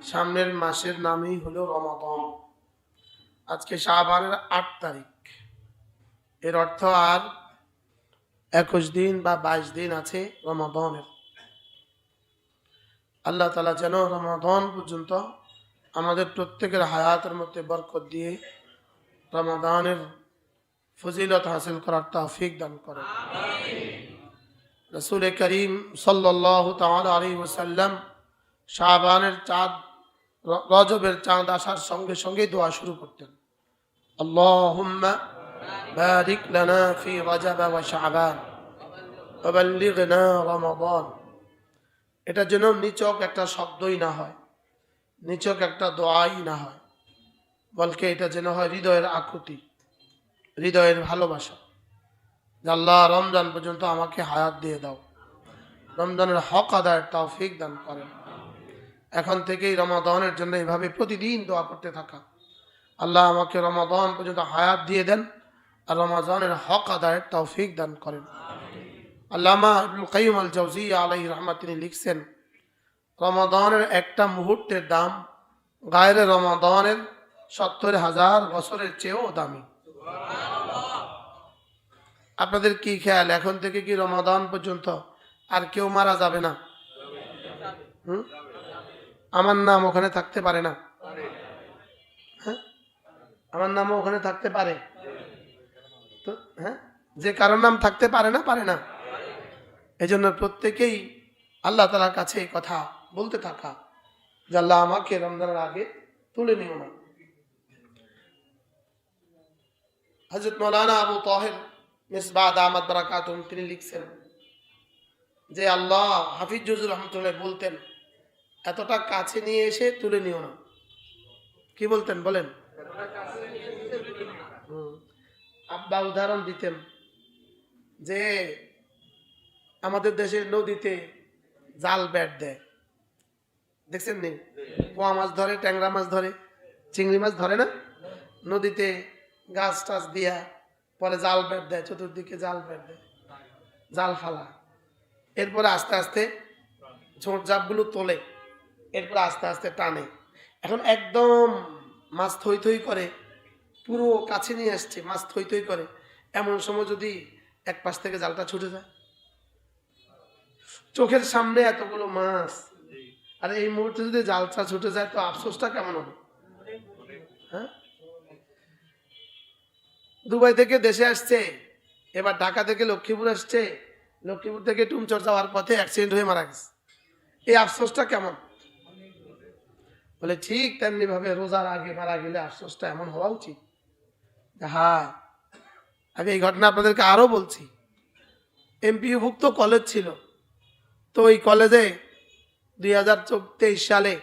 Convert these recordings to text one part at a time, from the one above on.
সামনের মাসের নামই হলো রমাদান। আজকে শাবানের ৮ তারিখ। এর অর্থ আর ২১ দিন বা ২২ দিন আছে রমাদানের। আল্লাহ তাআলা যেন রমাদান পর্যন্ত আমাদের প্রত্যেকের হায়াতের মধ্যে বরকত দিয়ে রমাদানের ফজিলত হাসিল করার তৌফিক দান করেন। রাসূল করিম সাল্লাল্লাহু তাআলা আলাইহি ওয়াসাল্লাম শাবানের চাঁদ রজবের চাঁদ আসার সঙ্গে সঙ্গে দোয়া শুরু করতেন, আল্লাহুম্মা বারিক লানা ফি রজব ওয়া শাবান ওয়া বাল্লিগনা রমাদান। এটা যেন নিছক একটা শব্দই না হয়, নিছক একটা দোয়াই না হয়, বলকে এটা যেন হয় হৃদয়ের আকুতি, হৃদয়ের ভালোবাসা। আল্লাহ রমজান পর্যন্ত আমাকে হায়াত দিয়ে দাও, রমজানের হক আদায়ের তৌফিক দান করেন। এখন থেকেই রমাদানের জন্য এইভাবে প্রতিদিন দোয়া করতে থাকা, আল্লাহ আমাকে রমাদান পর্যন্ত হায়াত দিয়ে দেন আর রমাদানের হক আদায়ের তৌফিক দান করেন। আল্লামা ইবনুল কাইয়্যিম আল জাওজিয়্যা আলাইহির রাহমাত তিনি লিখছেন, রমাদানের একটা মুহূর্তের দাম গায়রে রমাদানের ৭০,০০০ বছরের চেয়েও দামি। আপনাদের কি খেয়াল, এখন থেকে কি রমাদান পর্যন্ত আর কেউ মারা যাবে না? আমার নাম ওখানে থাকতে পারে না? হ্যাঁ, আমার নামও ওখানে থাকতে পারে তো। হ্যাঁ, যে কারোর নাম থাকতে পারে না, পারে না। এই জন্য প্রত্যেকেই আল্লাহ তাআলার কাছে এই কথা বলতে থাকা যে আল্লাহ আমাকে রমজানের আগে তুলে নিও না। হযরত মাওলানা আবু তাহের মিসবাহ দামাত বারাকাতুহু তিনি লিখছেন যে আল্লাহ হাফিজ জুজুর রহমতুল্লাহ বলতেন, এতটা কাছে নিয়ে এসে তুলে নিও না। কি বলতেন বলেন? আব্বা উদাহরণ দিতেন যে আমাদের দেশের নদীতে জাল ব্যাট দেয়, দেখছেন নি? পোয়া মাছ ধরে, ট্যাংরা মাছ ধরে, চিংড়ি মাছ ধরে না, নদীতে গাছ টাছ দিয়া পরে জাল ব্যাট দেয়, চতুর্দিকে জাল ব্যাট দেয়, জাল ফালা। এরপরে আস্তে আস্তে ছোট জাপগুলো তোলে, এরপরে আস্তে আস্তে টানে। এখন একদম মাছ থই থই করে, পুরো কাছে নিয়ে আসছে, মাছ থই থই করে, এমন সময় যদি এক পাশ থেকে জালটা ছুটে যায়, চোখের সামনে এতগুলো মাছ, আর এই মুহূর্তে যদি জালটা ছুটে যায় তো আফসোসটা কেমন হবে? হ্যাঁ, দুবাই থেকে দেশে আসছে, এবার ঢাকা থেকে লক্ষ্মীপুর আসছে, লক্ষ্মীপুর থেকে টুমচর যাওয়ার পথে অ্যাক্সিডেন্ট হয়ে মারা গেছে, এই আফসোসটা কেমন? বলে ঠিক তেমনি ভাবে রোজার আগে মারা গেলে আফসোসটা এমন হওয়া উচিত। হ্যাঁ, আমি এই ঘটনা আপনাদেরকে আরো বলছি। এমপিওভুক্ত কলেজ ছিল, তো ওই কলেজে 2023 সালে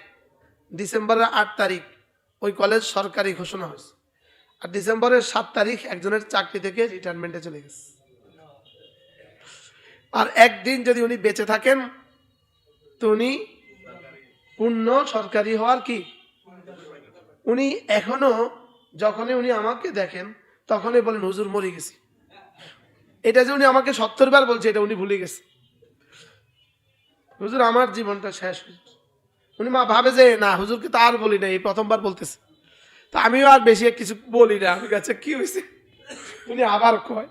ডিসেম্বরের 8 তারিখ ওই কলেজ সরকারি ঘোষণা হয়েছে, আর ডিসেম্বরের 7 তারিখ একজনের চাকরি থেকে রিটায়ারমেন্টে চলে গেছে। আর একদিন যদি উনি বেঁচে থাকেন তো উনি পূর্ণ সরকারি হওয়ার কি, উনি এখনো যখনই উনি আমাকে দেখেন তখনই বলেন হুজুর মরে গেছি। এটা যে উনি আমাকে 70 বার বলছে এটা উনি ভুলে গেছে। হুজুর আমার জীবনটা শেষ হয়ে গেছে। উনি মা ভাবে যে না হুজুরকে তো আর বলি না, এই প্রথমবার বলতেছে, তো আমিও আর বেশি কিছু বলি না। আমি কাছে কি হয়েছে, উনি আবার কয়,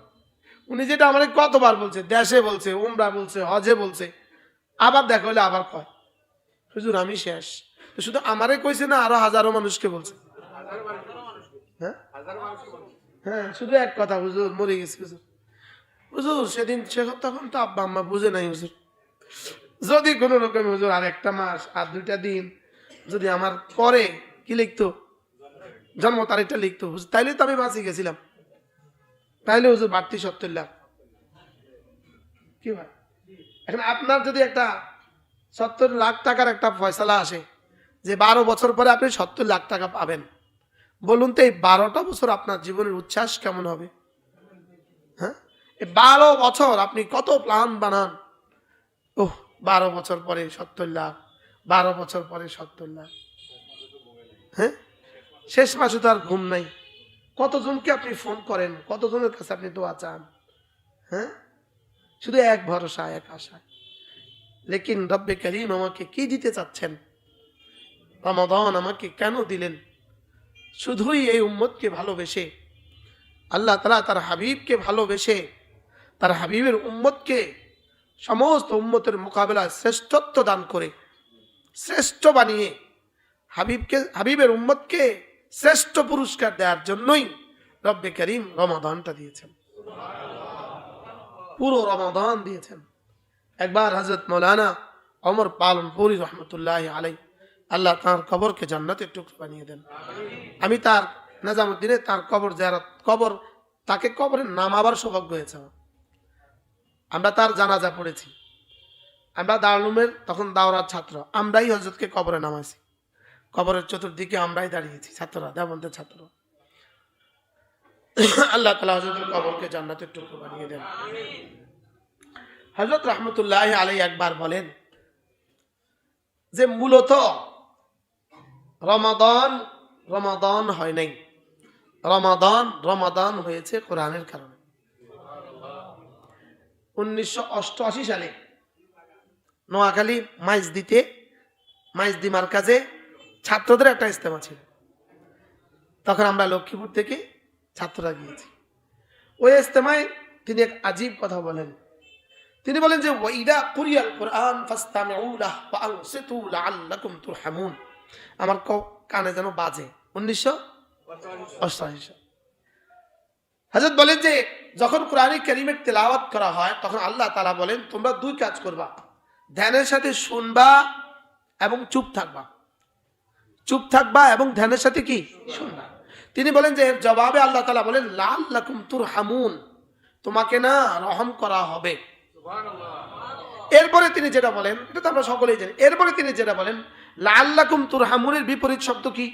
উনি যেটা আমাকে কতবার বলছে, দেশে বলছে, উমরা বলছে, হজে বলছে, আবার দেখা হলে আবার কয় হুজুর আমি শেষ। তো শুধু আমারে কইছে না, আরো হাজারো মানুষকে বলছে। হ্যাঁ হ্যাঁ, শুধু এক কথা, হুজুর মরে গেছে। হুজুর হুজুর সেদিন তখন তো আব্বা আম্মা বুঝে নাই। হুজুর যদি কোনো রকম হুজুর আর একটা মাস আর 2টা দিন যদি আমার পরে কি লিখতো, জন্ম তারিখটা লিখতো, হুজুর তাইলে তো আমি বাঁচি গেছিলাম, তাইলে হুজুর বাড়তি 70 লাখ। কি ভাই, এখন আপনার যদি একটা 70 লাখ টাকার একটা ফয়সালা আসে যে 12 বছর পরে আপনি 70 লাখ টাকা পাবেন, বলুন তো এই 12টা বছর আপনার জীবনের উচ্ছ্বাস কেমন হবে? হ্যাঁ, এই 12 বছর আপনি কত প্ল্যান বানান, ওহ 12 বছর পরে 70 লাখ, 12 বছর পরে 70 লাখ। হ্যাঁ, শেষ মাসে তো আর ঘুম নাই, কতজনকে আপনি ফোন করেন, কতজনের কাছে আপনি দোয়া চান। হ্যাঁ, শুধু এক ভরসা, এক আশা। লেকিন রব্বে করিম আমাকে কি দিতে চাচ্ছেন, রমাদান আমাকে কেন দিলেন? শুধুই এই উম্মতকে ভালোবেসে, আল্লাহ তাআলা তার হাবিবকে ভালোবেসে, তার হাবিবের উম্মতকে সমস্ত উম্মতের মোকাবেলায় শ্রেষ্ঠত্ব দান করে, শ্রেষ্ঠ বানিয়ে হাবিবের উম্মতকে শ্রেষ্ঠ পুরস্কার দেওয়ার জন্যই রব্বে করিম রমাদানটা দিয়েছেন, পুরো রমাদান দিয়েছেন। একবার হযরত মাওলানা ওমর পালনপুরি রহমতুল্লাহ আলাই, আল্লাহ তার কবরকে জান্নাতের টুকরো বানিয়ে দেন। আমি তার নিজামুদ্দিনে তার কবর জিয়ারত, তাকে কবরে নামাবার সৌভাগ্য হয়েছে। আমরা তার জানাজা পড়েছি। আমরা দারুলুমের তখন দাওরার ছাত্র, আমরাই হযরতকে কবরে নামাইছি। কবরের চতুর্দিকে আমরাই দাঁড়িয়েছি, ছাত্ররা, দেওবন্দের ছাত্র। আল্লাহ তাআলা হযরতের কবরকে জান্নাতের টুকরো বানিয়ে দেন। হযরত রহমতুল্লাহ আলাই একবার বলেন যে মূলত রমাদান হয় নাই, রমাদান হয়েছে কোরআনের কারণে। 1988 সালে নোয়াখালী মাইজদি মার্কাজে ছাত্রদের একটা ইজতেমা ছিল। তখন আমরা লক্ষ্মীপুর থেকে ছাত্ররা গিয়েছি। ওই ইজতেমায় তিনি এক আজীব কথা বলেন। তিনি বলেন যে ওয়াইদা কুরিয়াল কুরআন ফাসতামিউ লাহু ওয়া আনসিতু লাআল্লাকুম তুরহামুন। আমার কানে যেন বাজে। 1988 সাল। হযরত বলেন যে যখন কোরআনে কারীমের তেলাওয়াত করা হয় তখন আল্লাহ তাআলা বলেন তোমরা দুই কাজ করবা, ধ্যানের সাথে শুনবা এবং চুপ থাকবা এবং ধ্যানের সাথে কি শুনবা। তিনি বলেন যে এর জবাবে আল্লাহ তাআলা বলেন লাআল্লাকুম তুরহামুন, তোমাকে না রহম করা হবে। এরপরে তিনি যেটা বলেন, এটা তো আমরা সকলেই জানি, এরপরে তিনি যেটা বলেন লাআল্লাকুম তুরহামুনের বিপরীত শব্দ কি?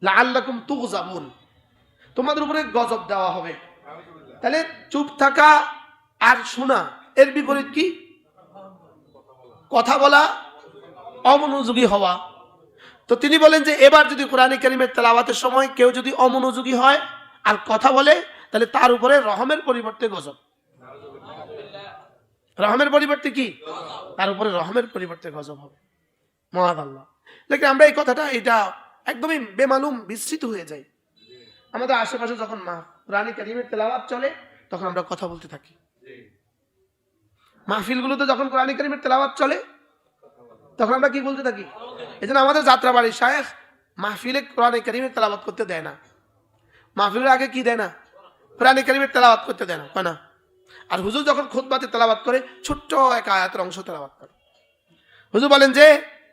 লাআল্লাকুম তুগজাবুন, তোমাদের উপরে গজব দেওয়া হবে। তাহলে চুপ থাকা আর শোনা এর বিপরীত কি? কথা বলা, অমনোযোগী হওয়া। তো তিনি বলেন যে এবার যদি কোরআনে কারীমের তেলাওয়াতের সময় কেউ যদি অমনোযোগী হয় আর কথা বলে তাহলে তার উপরে রহমের পরিবর্তে গজব। রহমের পরিবর্তে কি? তার উপরে রহমের পরিবর্তে গজব হবে। মহাদাল্লাহ। দেখি আমরা এই কথাটা এটা একদমই বেমালুম বিস্মৃত হয়ে যায়। আমাদের আশেপাশে যখন কোরআনে কারীমের তেলাওয়াত চলে তখন আমরা কথা বলতে থাকি। মাহফিলগুলোতে যখন কোরআনে কারীমের তেলাওয়াত চলে তখন আমরা কি বলতে থাকি? এজন্য আমাদের যাত্রাবাড়ির শায়েখ মাহফিলে কোরআনে কারীমের তেলাওয়াত করতে দেয় না। মাহফিলের আগে কি দেয় না? কোরআনে কারীমের তেলাওয়াত করতে দেয় না, কয় না। আর হুজুর যখন খুতবাতে তেলাওয়াত করে ছোট্ট এক আয়াতের অংশ তেলাওয়াত করে। হুজুর বলেন যে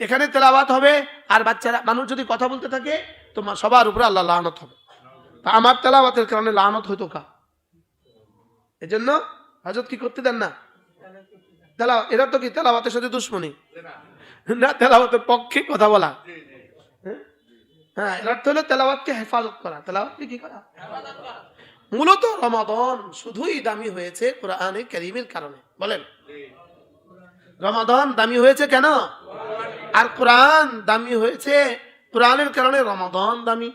এখানে তেলাওয়াত হবে আর বাচ্চারা মানুষ যদি কথা বলতে থাকে তো সবার উপরে আল্লাহ লানত হবে। তা আমার তেলাওয়াতের কারণে লানত হইতো কা? এজন্য হযরত কি করতে দেন না? এরা তো কি তেলাওয়াতের সাথে দুশমনী না, তেলাওয়াতের পক্ষে কথা বলা। হ্যাঁ, এর অর্থ হলো তেলাওয়াতকে হেফাজত করা। তেলাওয়াতকে কি করা? মূলত রমাদান শুধুই দামি হয়েছে কোরআনে কারীমের কারণে। বলেন রমাদান দামি হয়েছে কেন? আর কোরআন দামি হয়েছে কোরআনের কারণে রমাদান দামি।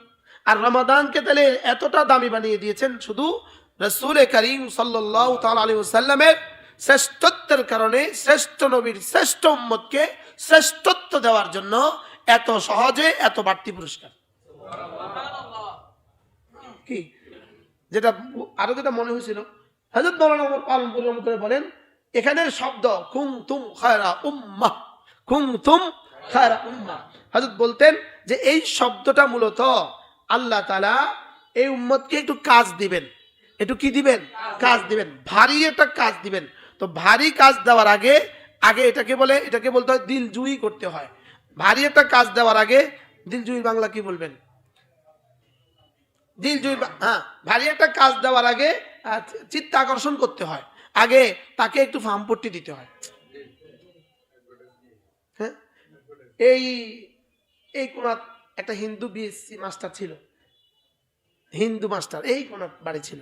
আর রমাদানকে তাহলে এতটা দামি বানিয়ে দিয়েছেন শুধু রাসূল করিম সাল্লাল্লাহু তাআলা আলাইহি ওয়াসাল্লামের শ্রেষ্ঠত্বের কারণে, শ্রেষ্ঠ নবীর শ্রেষ্ঠ উম্মতকে শ্রেষ্ঠত্ব দেওয়ার জন্য এত সহজে এত বাড়তি পুরস্কার। কি যেটা আরো যেটা মনে হয়েছিল হযরত মাওলানা ওমর পালনপুরি রহমতুল্লাহ বলেন এখানের শব্দ কুনতুম খায়রা উম্মাহ, কুনতুম খায়রা উম্মাহ। হযরত বলতেন যে এই শব্দটা মূলত আল্লাহ তাআলা এই উম্মতকে একটু কাজ দিবেন। একটু কি দিবেন? কাজ দিবেন, ভারী একটা কাজ দিবেন। তো ভারী কাজ দেওয়ার আগে এটাকে বলতে হয় দিলজুই করতে হয়। ভারী একটা কাজ দেওয়ার আগে দিলজুই বাংলা কি বলবেন? দিলজুই, হ্যাঁ, ভারী একটা কাজ দেওয়ার আগে চিত্ত আকর্ষণ করতে হয়, আগে তাকে একটু ফার্মপট্টি দিতে হয়। হ্যাঁ, এই কোন একটা হিন্দু বিএসসি মাস্টার ছিল, হিন্দু মাস্টার, এই কোন বাড়ি ছিল,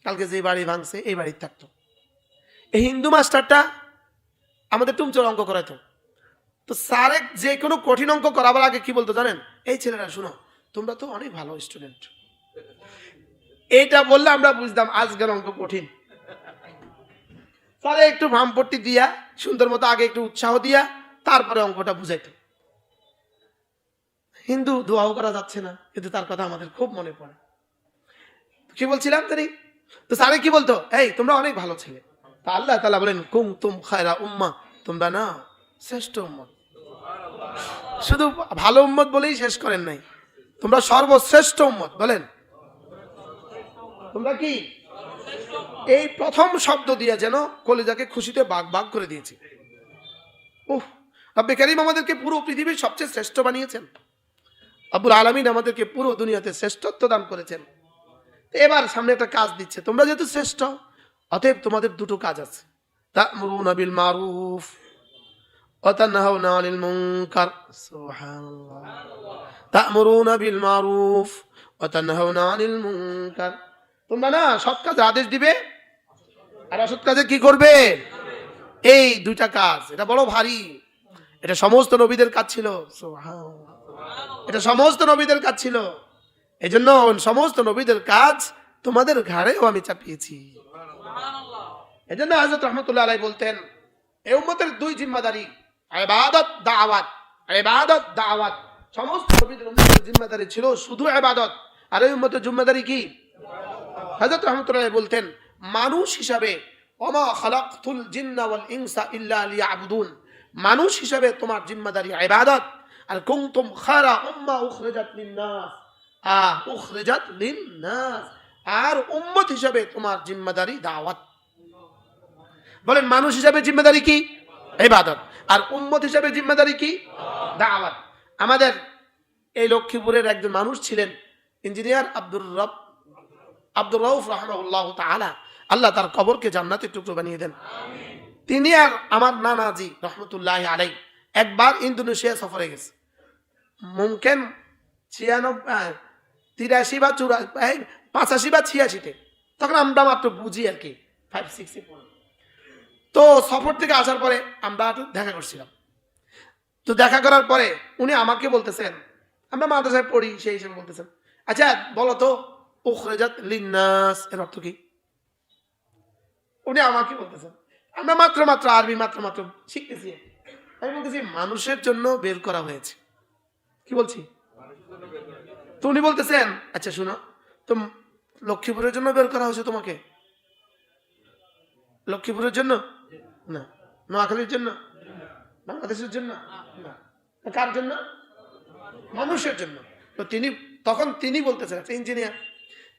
কালকে যে বাড়ি ভাঙছে এই বাড়ির থাকতো। এই হিন্দু মাস্টারটা আমাদের টুমচোর অঙ্ক করাইতো। তো স্যারে যে কোনো কঠিন অঙ্ক করাবার আগে কি বলতো জানেন? এই ছেলেরা শুনো, তোমরা তো অনেক ভালো স্টুডেন্ট। এইটা বললে আমরা বুঝতাম আজকের অঙ্ক কঠিন। স্যারে একটু ভামপট্টি দিয়া সুন্দর মতো আগে একটু উৎসাহ দিয়া তারপরে অঙ্কটা বুঝাইতো। হিন্দু দোয়াও করা যাচ্ছে না, কিন্তু তার কথা আমাদের খুব মনে পড়ে। কি বলছিলাম তিনি? তো স্যারে কি বলতো, এই তোমরা অনেক ভালো ছেলে। তা আল্লাহ তাআলা বলেন কুনতুম খায়রা উম্মাহ, তোমরা না শ্রেষ্ঠ উম্মত। শুধু ভালো উম্মত বলেই শেষ করেন নাই, তোমরা সর্বশ্রেষ্ঠ উম্মত। বলেন তোমরা কি? এই প্রথম শব্দ দিয়ে যেন কলিজাকে খুশিতে বাগ বাগ করে দিয়েছে। উহ, রব্বে কারীম আমাদেরকে পুরো পৃথিবীর সবচেয়ে শ্রেষ্ঠ বানিয়েছেন। রব্বুল আলামিন আমাদেরকে পুরো দুনিয়াতে শ্রেষ্ঠত্ব দান করেছেন। এবার সামনে একটা কাজ দিচ্ছে, তোমরা যেহেতু শ্রেষ্ঠ, অতএব তোমাদের দুটো কাজ আছে। তা'মুরুনা বিল মারুফ ওয়া তানহাউনা আনিল মুনকার। সুবহানাল্লাহ। তা'মুরুনা বিল মারুফ ওয়া তানহাউনা আনিল মুনকার। তোমরা না সৎ কাজের আদেশ দিবে আর অসৎ কাজে কি করবে? এই দুইটা কাজ, এটা বড় ভারী। এটা সমস্ত নবীদের কাজ ছিল। সুবহানাল্লাহ। এটা সমস্ত নবীদের কাজ ছিল। এই জন্য সমস্ত নবীদের কাজ তোমাদের ঘাড়েও আমি চাপিয়েছি। এই জন্য হযরত রাহমাতুল্লাহ আলাইহি বলতেন, এই উম্মতের দুই জিম্মাদারি, ইবাদত দাওয়াত। ইবাদত দাওয়াত। সমস্ত নবীদের উম্মতের জিম্মাদারি ছিল শুধু ইবাদত, আর এই উম্মতের জিম্মাদারি কি? হযরত রাহমাতুল্লাহ আলাইহি বলতেন, মানুষ হিসাবে ওমা খালাকতুল জিন্না ওয়াল ইনসা ইল্লা লিয়াবুদুন, মানুষ হিসাবে তোমার জিম্মাদারি ইবাদত। আর কুনতুম খায়রা উম্মাহ উখরিজাত লিন-নাস, উখরিজাত লিন-নাস, আর উম্মত হিসাবে তোমার জিম্মাদারি দাওয়াত। বলেন মানুষ হিসাবে জিম্মাদারি কি? ইবাদত। আর উম্মত হিসাবে জিম্মাদারি কি? দাওয়াত। আমাদের এই লক্ষ্মীপুরের একজন মানুষ ছিলেন ইঞ্জিনিয়ার আব্দুর রউফ রাহিমাহুল্লাহু তাআলা, আল্লাহ তার কবরকে জান্নাতের টুকরো বানিয়ে দেন। তিনি আর আমার নানাজি রহমতুল্লাহি আলাইহি একবার ইন্দোনেশিয়া সফরে গেছে। মুমকিন 83 বা 85 বা 86-তে, তখন আমরা মাত্র বুঝি আর কি, 5-6-এ পড়ি। তো সফর থেকে আসার পরে আমরা দেখা করছিলাম। তো দেখা করার পরে উনি আমাকে বলতেছেন, আমরা মাদ্রাসায় পড়ি সেই হিসেবে বলতেছেন, আচ্ছা বলো তো উখরিজাত লিন-নাস এর অর্থ কি? উনি আমাকে বলতেছেন, আমরা মাত্র আরবি মাত্র শিখতেছি। আমি বলতেছি মানুষের জন্য বের করা হয়েছে। কি বলছি? তো উনি বলতেছেন, আচ্ছা শুনো তো, লক্ষ্মীপুরের জন্য বের করা হয়েছে তোমাকে? লক্ষ্মীপুরের জন্য না, নোয়াখালীর জন্য, বাংলাদেশের জন্য না, কার জন্য? মানুষের জন্য। তো তখন তিনি বলতেছেন, একটা ইঞ্জিনিয়ার,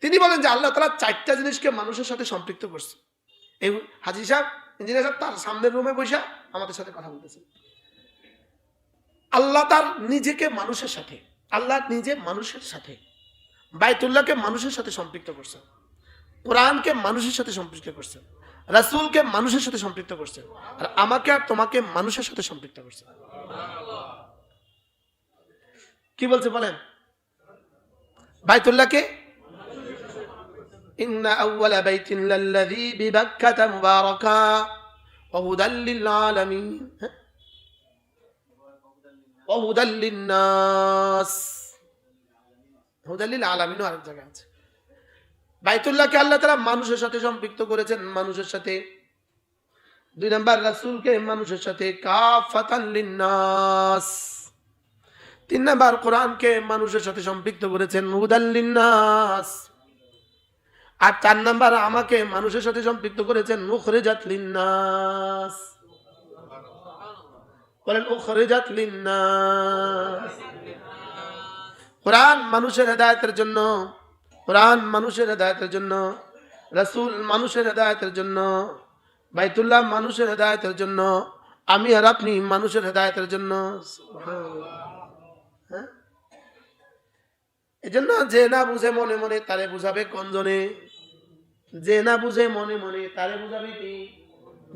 তিনি বলেন যে আল্লাহ তাআলা 4টা জিনিসকে মানুষের সাথে সম্পৃক্ত করছে। এই হাজী সাহেব, ইঞ্জিনিয়ার সাহেব তার সামনের রুমে বসে আমাদের সাথে কথা বলতেছেন। আল্লাহ তার নিজেকে মানুষের সাথে, আল্লাহ নিজে মানুষের সাথে, বাইতুল্লাহকে মানুষের সাথে সম্পৃক্ত করছেন, কোরআনকে মানুষের সাথে সম্পৃক্ত করছেন, রাসূলকে মানুষের সাথে সম্পৃক্ত করছেন, আর আমাকে আর তোমাকে মানুষের সাথে সম্পৃক্ত করছেন। কি বলছে বলেন? বাইতুল্লাহকে ইন্না আউওয়ালা বাইতিন লাল্লাযী বিবাক্কাতা মুবারাকা ওয়া হুদাল লিল আলামিন ওয়া হুদাল লিন-নাস। হুদাল লিল আলামিন আরেক জায়গায় আছে। বাইতুল্লাহকে আল্লাহ তাআলা মানুষের সাথে সম্পৃক্ত করেছেন, মানুষের সাথে। 2 নাম্বার রাসূলকে মানুষের সাথে কাফাতান লিন-নাস। 3 নাম্বার কোরআনকে মানুষের সাথে সম্পৃক্ত করেছেন, হুদাল লিন-নাস। আর 4 নাম্বার আমাকে মানুষের সাথে সম্পৃক্ত করেছেন, উখরিজাত লিন-নাস। বলেন উখরিজাত লিন-নাস। কোরআন মানুষের হেদায়েতের জন্য, কোরআন মানুষের হেদায়েতের জন্য, রাসূল মানুষের হেদায়েতের জন্য, বাইতুল্লাহ মানুষের হেদায়েতের জন্য, আমি আর আপনি মানুষের হেদায়েতের জন্য। হ্যাঁ, এজন্য যে না বুঝে মনে মনে তারে বুঝাবে কোন জনে? যে না বুঝে মনে মনে তারে বুঝাবে কি?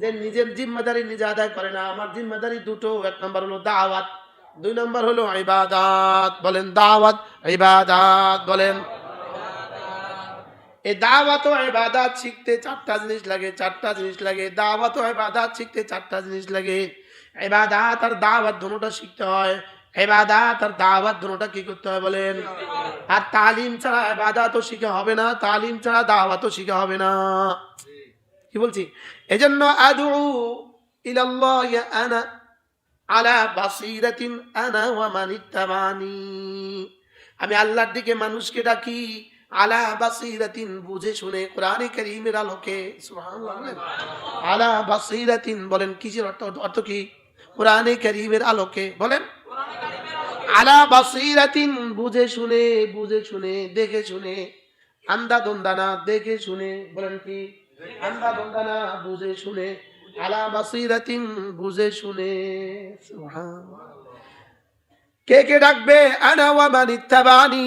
যে নিজের জিম্মাদারি নিজে আদায় করে না। আমার জিম্মাদারি দুটো, 1 নাম্বার হলো দাওয়াত, 2 নাম্বার হলো ইবাদত। বলেন দাওয়াত ইবাদত। বলেন এই দাওয়াত ও ইবাদত শিখতে 4টা জিনিস লাগে, 4টা জিনিস লাগে। দাওয়াত ও ইবাদত শিখতে 4টা জিনিস লাগে। ইবাদত আর দাওয়াত দুটোটা শিখতে হয়। ইবাদত আর দাওয়াত দুটোটা কি করতে হয় বলেন? আর তালিম ছাড়া ইবাদতও শিখা হবে না, তালিম ছাড়া দাওয়াতও শিখা হবে না। কি বলছি? এজন্য আদউ ইলাল্লাহি আনা আলা বাসীরাতিন আনা ওয়া মান ইত্তাবানি, আমি আল্লাহর দিকে মানুষকে ডাকি আলা বাসীরাতিন, বুঝে শুনে, কোরআনে কারীমের আলোকে। সুবহানাল্লাহ বলেন। আলা বাসীরাতিন বলেন কিসের অর্থ? অর্থ কি? কোরআনে কারীমের আলোকে বলেন। আলা বাসীরাতিন, বুঝে শুনে, বুঝে শুনে, দেখে শুনে, আন্দা দন্দানা, দেখে শুনে, বলেন কি? আন্দা দন্দানা, বুঝে শুনে, আলা বাসীরাতিন, বুঝে শুনে। সুবহানাল্লাহ। কে কে ডাকবে? আনা ওয়া মান ইত্তাবানি,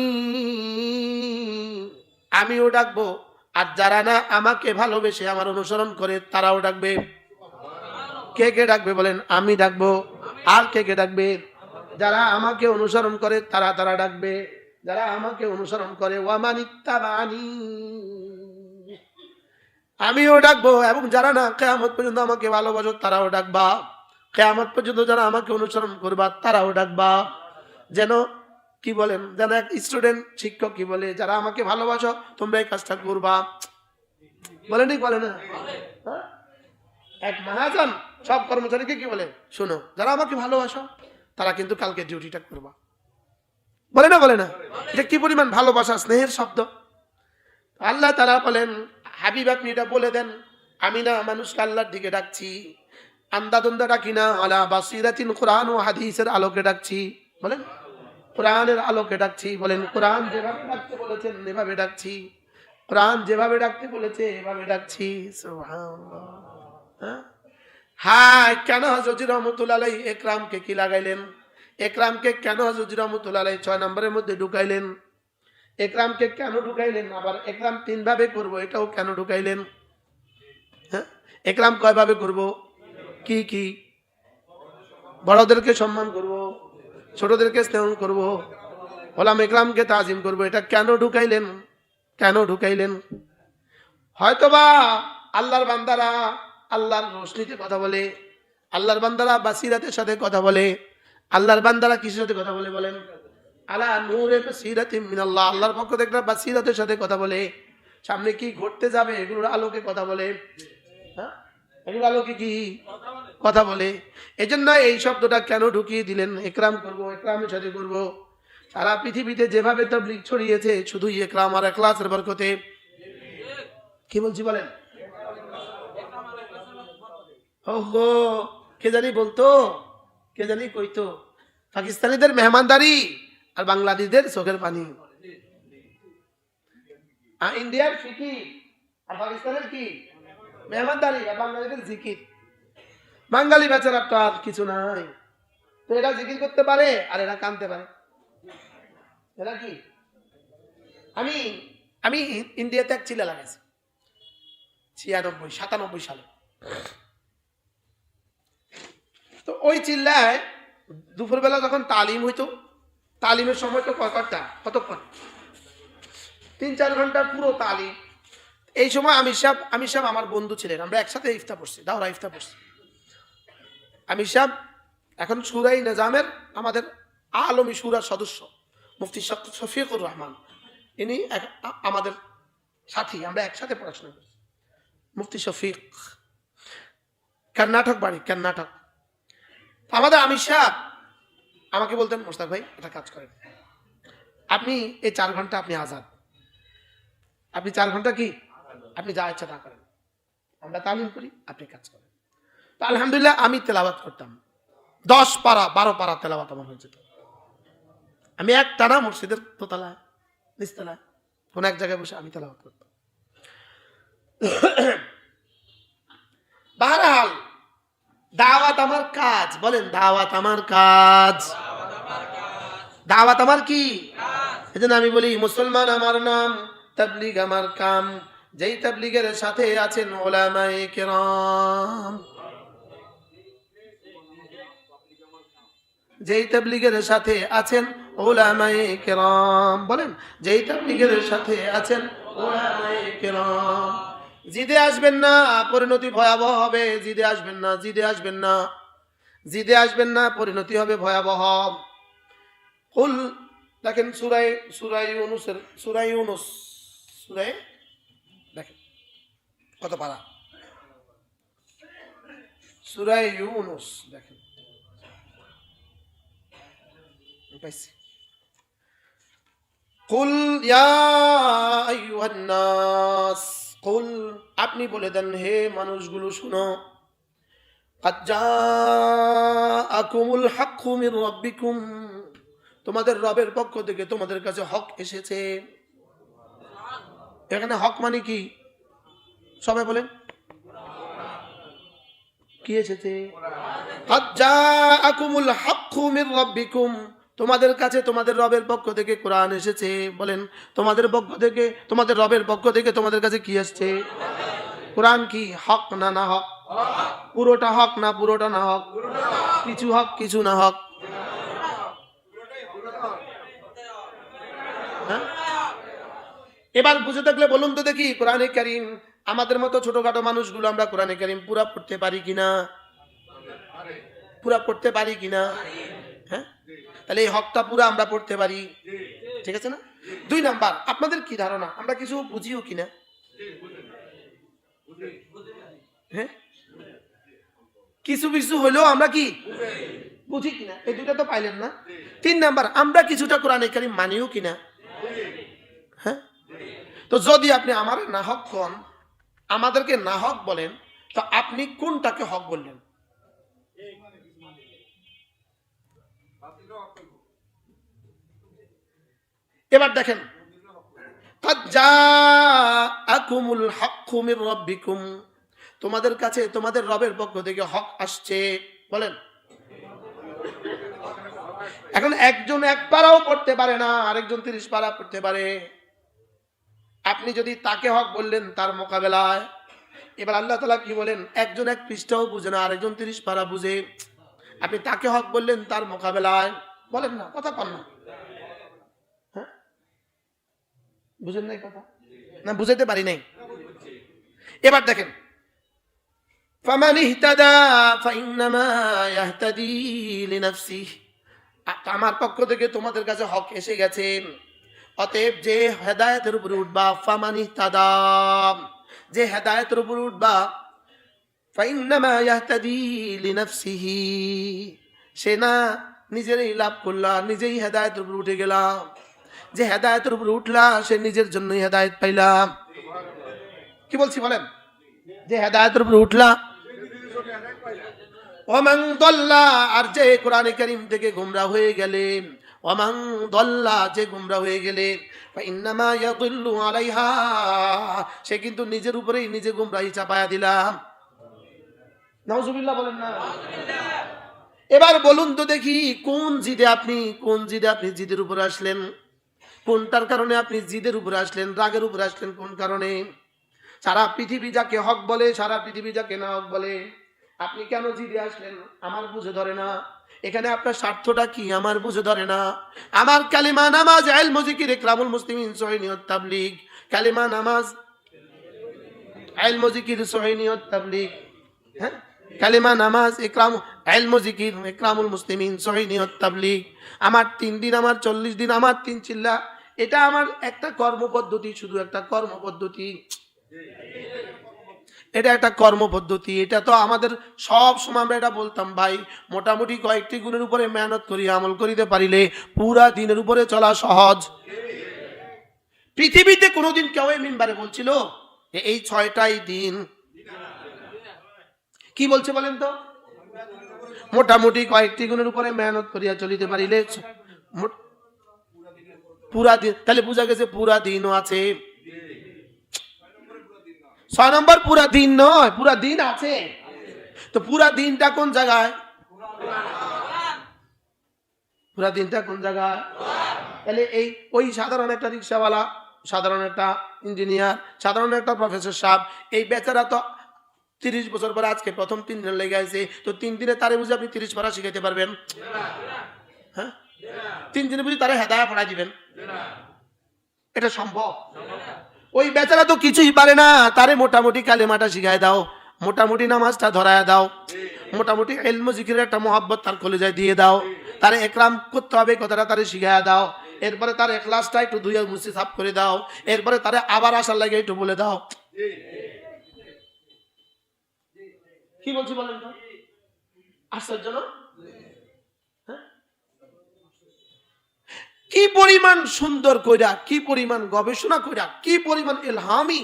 আমিও ডাকবো, আর যারা না আমাকে ভালোবেসে আমার অনুসরণ করে তারাও ডাকবে। কে কে ডাকবে বলেন? আমি ডাকবো। আর কে কে ডাকবে? যারা আমাকে অনুসরণ করে তারা তারা ডাকবে। যারা আমাকে অনুসরণ করে, ওয়া মান ইত্তাবানি, আমিও ডাকবো, এবং যারা না কিয়ামত পর্যন্ত আমাকে ভালোবাসো তারাও ডাকবা। কিয়ামত পর্যন্ত যারা আমাকে অনুসরণ করবা তারাও ডাকবা। যেন কি বলেন, যেন এক স্টুডেন্ট শিক্ষক কি বলে, যারা আমাকে ভালোবাসো তোমরা এই কাজটা করবা, বলেনি? বলে না? হ্যাঁ? এক মহাজন সব কর্মচারীকে কি বলে, শোনো, যারা আমাকে ভালোবাসো তারা কিন্তু কালকে ডিউটিটা করবা, বলে না? বলে না? এটা কি পরিমাণ ভালোবাসা, স্নেহের শব্দ। আল্লাহ তারা বলেন, হাবিব আপনি এটা বলে দেন, আমি না মানুষকে আল্লাহর দিকে ডাকছি, আন্দাদন্দা ডাকি না, আলা বাসীরাতিন, কোরআন ও হাদিসের আলোকে ডাকছি। বলেন, কোরআনের আলোকে ডাকছি। বলেন, কোরআন যেভাবে ডাকতে বলেছেন এভাবে ডাকছি। কোরআন যেভাবে ডাকতে বলেছে এভাবে ডাকছি। সুবহানাল্লাহ। হ্যাঁ? হ্যাঁ, কেন হযরত রহমাতুল্লাহ আলাইহি একরামকে কি লাগাইলেন? একরামকে কেন হযরত রহমাতুল্লাহ আলাইহি 6 নম্বরের মধ্যে ঢুকাইলেন? একরামকে কেন ঢুকাইলেন? আবার একরাম 3 ভাবে করব, এটাও কেন ঢুকাইলেন? হ্যাঁ? একরাম কয় ভাবে করব? কি কি? বড়দেরকে সম্মান করব, ছোটদেরকে স্নেহ করব, ওলামা ইকরামকে তাজিম করব, এটা কেন ঢুকাইলেন? কেন ঢুকাইলেন? হয়তোবা আল্লাহর বান্দারা আল্লাহর রোশনীতে কথা বলে, আল্লাহর বান্দারা বাসিরাতের সাথে কথা বলে। আল্লাহর বান্দারা কিসের সাথে কথা বলে বলেন? আলা নূরে বাসিরাতিন মিনাল্লাহ, আল্লাহর পক্ষ থেকে একটা বাসিরাতের সাথে কথা বলে। সামনে কি ঘটতে যাবে এগুলোর আলোকে কথা বলে। হ্যাঁ, এগুলো আলোকে কি কথা বলে। এজন্য এই শব্দটা কেন ঢুকিয়ে দিলেন? একরাম করব, একরামের সাথে করব। সারা পৃথিবীতে যেভাবে তাবলীগ ছড়িয়েছে শুধু একরাম আর ইখলাসের বরকতে। কি বলছি বলেন? ওহো, কে জানি বলতো, কে জানি কইতো, পাকিস্তানিদের মেহমানদারি আর বাংলাদেশদের চোখের পানি। ইন্ডিয়ার ফিকির আর পাকিস্তানের কি মেহমানদারি, আর বাংলাদেশের জিকির। বাঙালি বেচারা তো আর কিছু নাই, তো এরা জিকির করতে পারে আর এরা কানতে পারে। এরা কি, আমি আমি ইন্ডিয়াতে এক চিল্লা লাগাইছি 96-97 সালে। তো ওই চিল্লায় দুপুরবেলা যখন তালিম হইতো, তালিমের সময় তো কতক্ষণ, 3-4 ঘন্টা পুরো তালিম। এই সময় আমির সাহেব আমার বন্ধু ছিলেন, আমরা একসাথে ইফতার পড়ছি, দাওরা ইফতার পড়ছি। আমির সাহেব এখন সুরাই নিজামের আমাদের আলমী সুরার সদস্য, মুফতি শফিকুর রহমান, ইনি আমাদের সাথী, আমরা একসাথে পড়াশোনা করছি। মুফতি শফিক, কর্ণাটক বাড়ি, কর্ণাটক। আমাদের আমির সাহেব আমাকে বলতেন, মোস্তাক ভাই একটা কাজ করেন, আপনি এই 4 ঘন্টা আপনি আজাদ, আপনি 4 ঘন্টা কি আপনি যা ইচ্ছা তা করেন, আমরা তালিম করি, আপনি কাজ করেন। তো আলহামদুলিল্লাহ আমি তেলাওয়াত করতাম, 10 পারা 12 পারা তেলাওয়াত আমার হয়ে যেত। আমি এক টানা মসজিদের দোতলায় নিচতলায় কোন এক জায়গায় বসে আমি তেলাওয়াত করতাম। বাহরহাল, দাওয়াত আমার কাজ। বলেন, দাওয়াত আমার কাজ। দাওয়াত আমার কি? এজন্য আমি বলি, মুসলমান আমার নাম, তাবলীগ আমার কাম। যেই তাবলীগের সাথে আছেন উলামায়ে কেরাম, যেই তাবলীগের সাথে আছেন উলামায়ে কেরাম, বলেন, যেই তাবলীগের সাথে আছেন উলামায়ে কেরাম। জিদে আসবেন না, পরিণতি ভয়াবহ হবে। জিদে আসবেন না, জিদে আসবেন না, জিদে আসবেন না, পরিণতি হবে ভয়াবহ। কুল, দেখেন সূরা ইউনূস দেখেন কত পারা, সূরা ইউনূস দেখেন পাইছি। কুল ইয়া আইয়ুহান নাস, কুল আপনি বলে দেন হে মানুষগুলো শুনো, ক্বাদ জাআকুমুল হাক্কু মির রাব্বিকুম, তোমাদের রবের পক্ষ থেকে তোমাদের কাছে হক এসেছে। এখানে হক মানে কি? সবাই বলেন কি এসেছে? ক্বাদ জাআকুমুল হাক্কু মির রাব্বিকুম, তোমাদের কাছে তোমাদের রবের পক্ষ থেকে কোরআন এসেছে। বলেন তোমাদের পক্ষ থেকে, তোমাদের রবের পক্ষ থেকে তোমাদের কাছে কি আসছে? কোরআন কি হক না না হক? পুরোটা হক না পুরোটা না হক? কিছু হক কিছু না হক? হ্যাঁ? এবার বুঝে থাকলে বলুন তো দেখি, কোরআনে কারীম আমাদের মতো ছোটখাটো মানুষগুলো আমরা কোরআনে কারীম পুরা পড়তে পারি কিনা? পুরা পড়তে পারি কিনা? হ্যাঁ, তাহলে এই হকটা পুরা আমরা পড়তে পারি, ঠিক আছে না? 2 নাম্বার, আপনাদের কি ধারণা আমরা কিছু বুঝিও কিনা? হ্যাঁ, কিছু কিছু হইলেও আমরা কি বুঝি কিনা? এই দুইটা তো পাইলেন না। 3 নাম্বার, আমরা কিছুটা কোরআনে কারীম মানিও কিনা? হ্যাঁ, তো যদি আপনি আমার না হক হন, আমাদেরকে না হক বলেন, তো আপনি কোনটাকে হক বললেন? এবার দেখেন, ক্বাদ জাআকুমুল হাক্কু মির রাব্বিকুম, তোমাদের কাছে তোমাদের রবের পক্ষ থেকে হক আসছে। বলেন, এখন একজন 1 পারাও পড়তে পারে না, আরেকজন 30 পারা পড়তে পারে। আপনি যদি তাকে হক বললেন তার মোকাবেলায়, এবার আল্লাহ তাআলা কি বলেন? একজন 1 পৃষ্ঠাও বুঝে না, আরেকজন 30 পারা বুঝে, আপনি তাকে হক বললেন তার মোকাবেলায়। বলেন না, কথা কন না। হ্যাঁ, বুঝেন নাই কথা? না বুঝাইতে পারি নাই। এবার দেখেন, ফামান ইহতাদা ফাইন্নামা ইয়াহতাদি লিনাফসিহি, আমার পক্ষ থেকে তোমাদের কাছে হক এসে গেছে, অতএব যে হেদায়েতের উপরে উঠবা, ফামান ইহতাদা, যে হেদায়েতের উপরে উঠবা, ফাইন্নামা ইয়াহতাদি লিনাফসিহি, সে না নিজেরই লাভ করলা, নিজেই হেদায়েতের উপরে উঠে গেলাম। যে হেদায়েতের উপরে উঠলা সে নিজের জন্যই হেদায়েত পাইলাম। কি বলছি বলেন? যে হেদায়েতের উপরে উঠলা, ওমান দল্লা, আর যে কোরআনে কারীম থেকে গোমরা হয়ে গেলেন, ওমান দল্লা, যে গোমরা হয়ে গেলে, ফাইন্নামা ইয়াদুল্লু আলাইহা, সে কিন্তু নিজের উপরেই নিজে গোমরাহি চাপায়া দিলাম। নাউজুবিল্লাহ বলেন না। এবার বলুন তো দেখি, কোন জিদে আপনি জিদের উপরে আসলেন? কোনটার কারণে আপনি জিদের উপরে আসলেন, রাগের উপরে আসলেন? কোন কারণে? সারা পৃথিবী যাকে হক বলে, সারা পৃথিবী যাকে না হক বলে, আপনি কেন জিদে আসলেন? আমার বুঝে ধরে না। এখানে আপনার স্বার্থটা কি আমার বুঝে ধরে না। আমার কালিমা, নামাজ, ইলম, জিকির, ইকরামুল মুসলিমিন, সহিহ নিয়ত তাবলীগ, কালিমা, নামাজ, ইলম, জিকির, সহিহ নিয়ত তাবলীগ, হ্যাঁ, কালিমা, নামাজ, ইকরাম, ইলম, জিকির, ইকরামুল মুসলিমিন, সহিহ নিয়ত তাবলীগ, আমার 3 দিন, আমার 40 দিন, আমার 3 চিল্লা, এটা আমার একটা কর্মপদ্ধতি, শুধু একটা কর্মপদ্ধতি। এটা একটা কর্মপদ্ধতি। এটা তো আমাদের সব সময় আমরা এটা বলতাম, ভাই মোটামুটি কয়েকটি গুণের উপরে মেহনত করি, আমল করিতে পারিলে পুরা দিনের উপরে চলা সহজ। পৃথিবীতে কোনোদিন কেউ এই মিম্বারে বলছিল যে এই 6টাই দিন? কি বলছে বলেন তো? মোটামুটি কয়েকটি গুণের উপরে মেহনত করিয়া চলিতে পারিলে পুরা দিন। তাহলে বোঝা গেছে পুরা দিনও আছে। 6 নম্বর পুরা দিন নয়, পুরা দিন আছে। তো পুরা দিনটা কোন জায়গায়? পুরা দিনটা কোন জায়গায়? তাহলে এই ওই সাধারণ একটা রিক্সাওয়ালা, সাধারণ একটা ইঞ্জিনিয়ার, সাধারণ একটা প্রফেসর সাহেব, এই বেচারা তো 30 বছর পরে আজকে প্রথম 3 দিন লেগে আছে, তো 3 দিনে তারে বুঝে আপনি 30 পারা শিখাইতে পারবেন? হ্যাঁ, 3 দিনে বুঝি তারে হেদায়া পড়াই দিবেন? এটা সম্ভব? ওই বেচারা তো কিছুই পারে না, তারে মোটামুটি কালেমাটা শিখায় দাও, মোটামুটি নামাজটা ধরায় দাও, মোটামুটি ইলম জিকিরের একটা মহব্বত তার কলিজায় দিয়ে দাও, তারে একরাম করতে হবে কথাটা তারে শিখায় দাও, এরপরে তার ইখলাসটা একটু ধুইয়া মুছে সাফ করে দাও, এরপরে তারে আবার আসার লাগে একটু বলে দাও। কি বলছি বলেন তো? আশ্চর্য না? কি পরিমাণ সুন্দর কইরা, কি পরিমাণ গবেষণা কইরা, কি পরিমাণ ইলহামি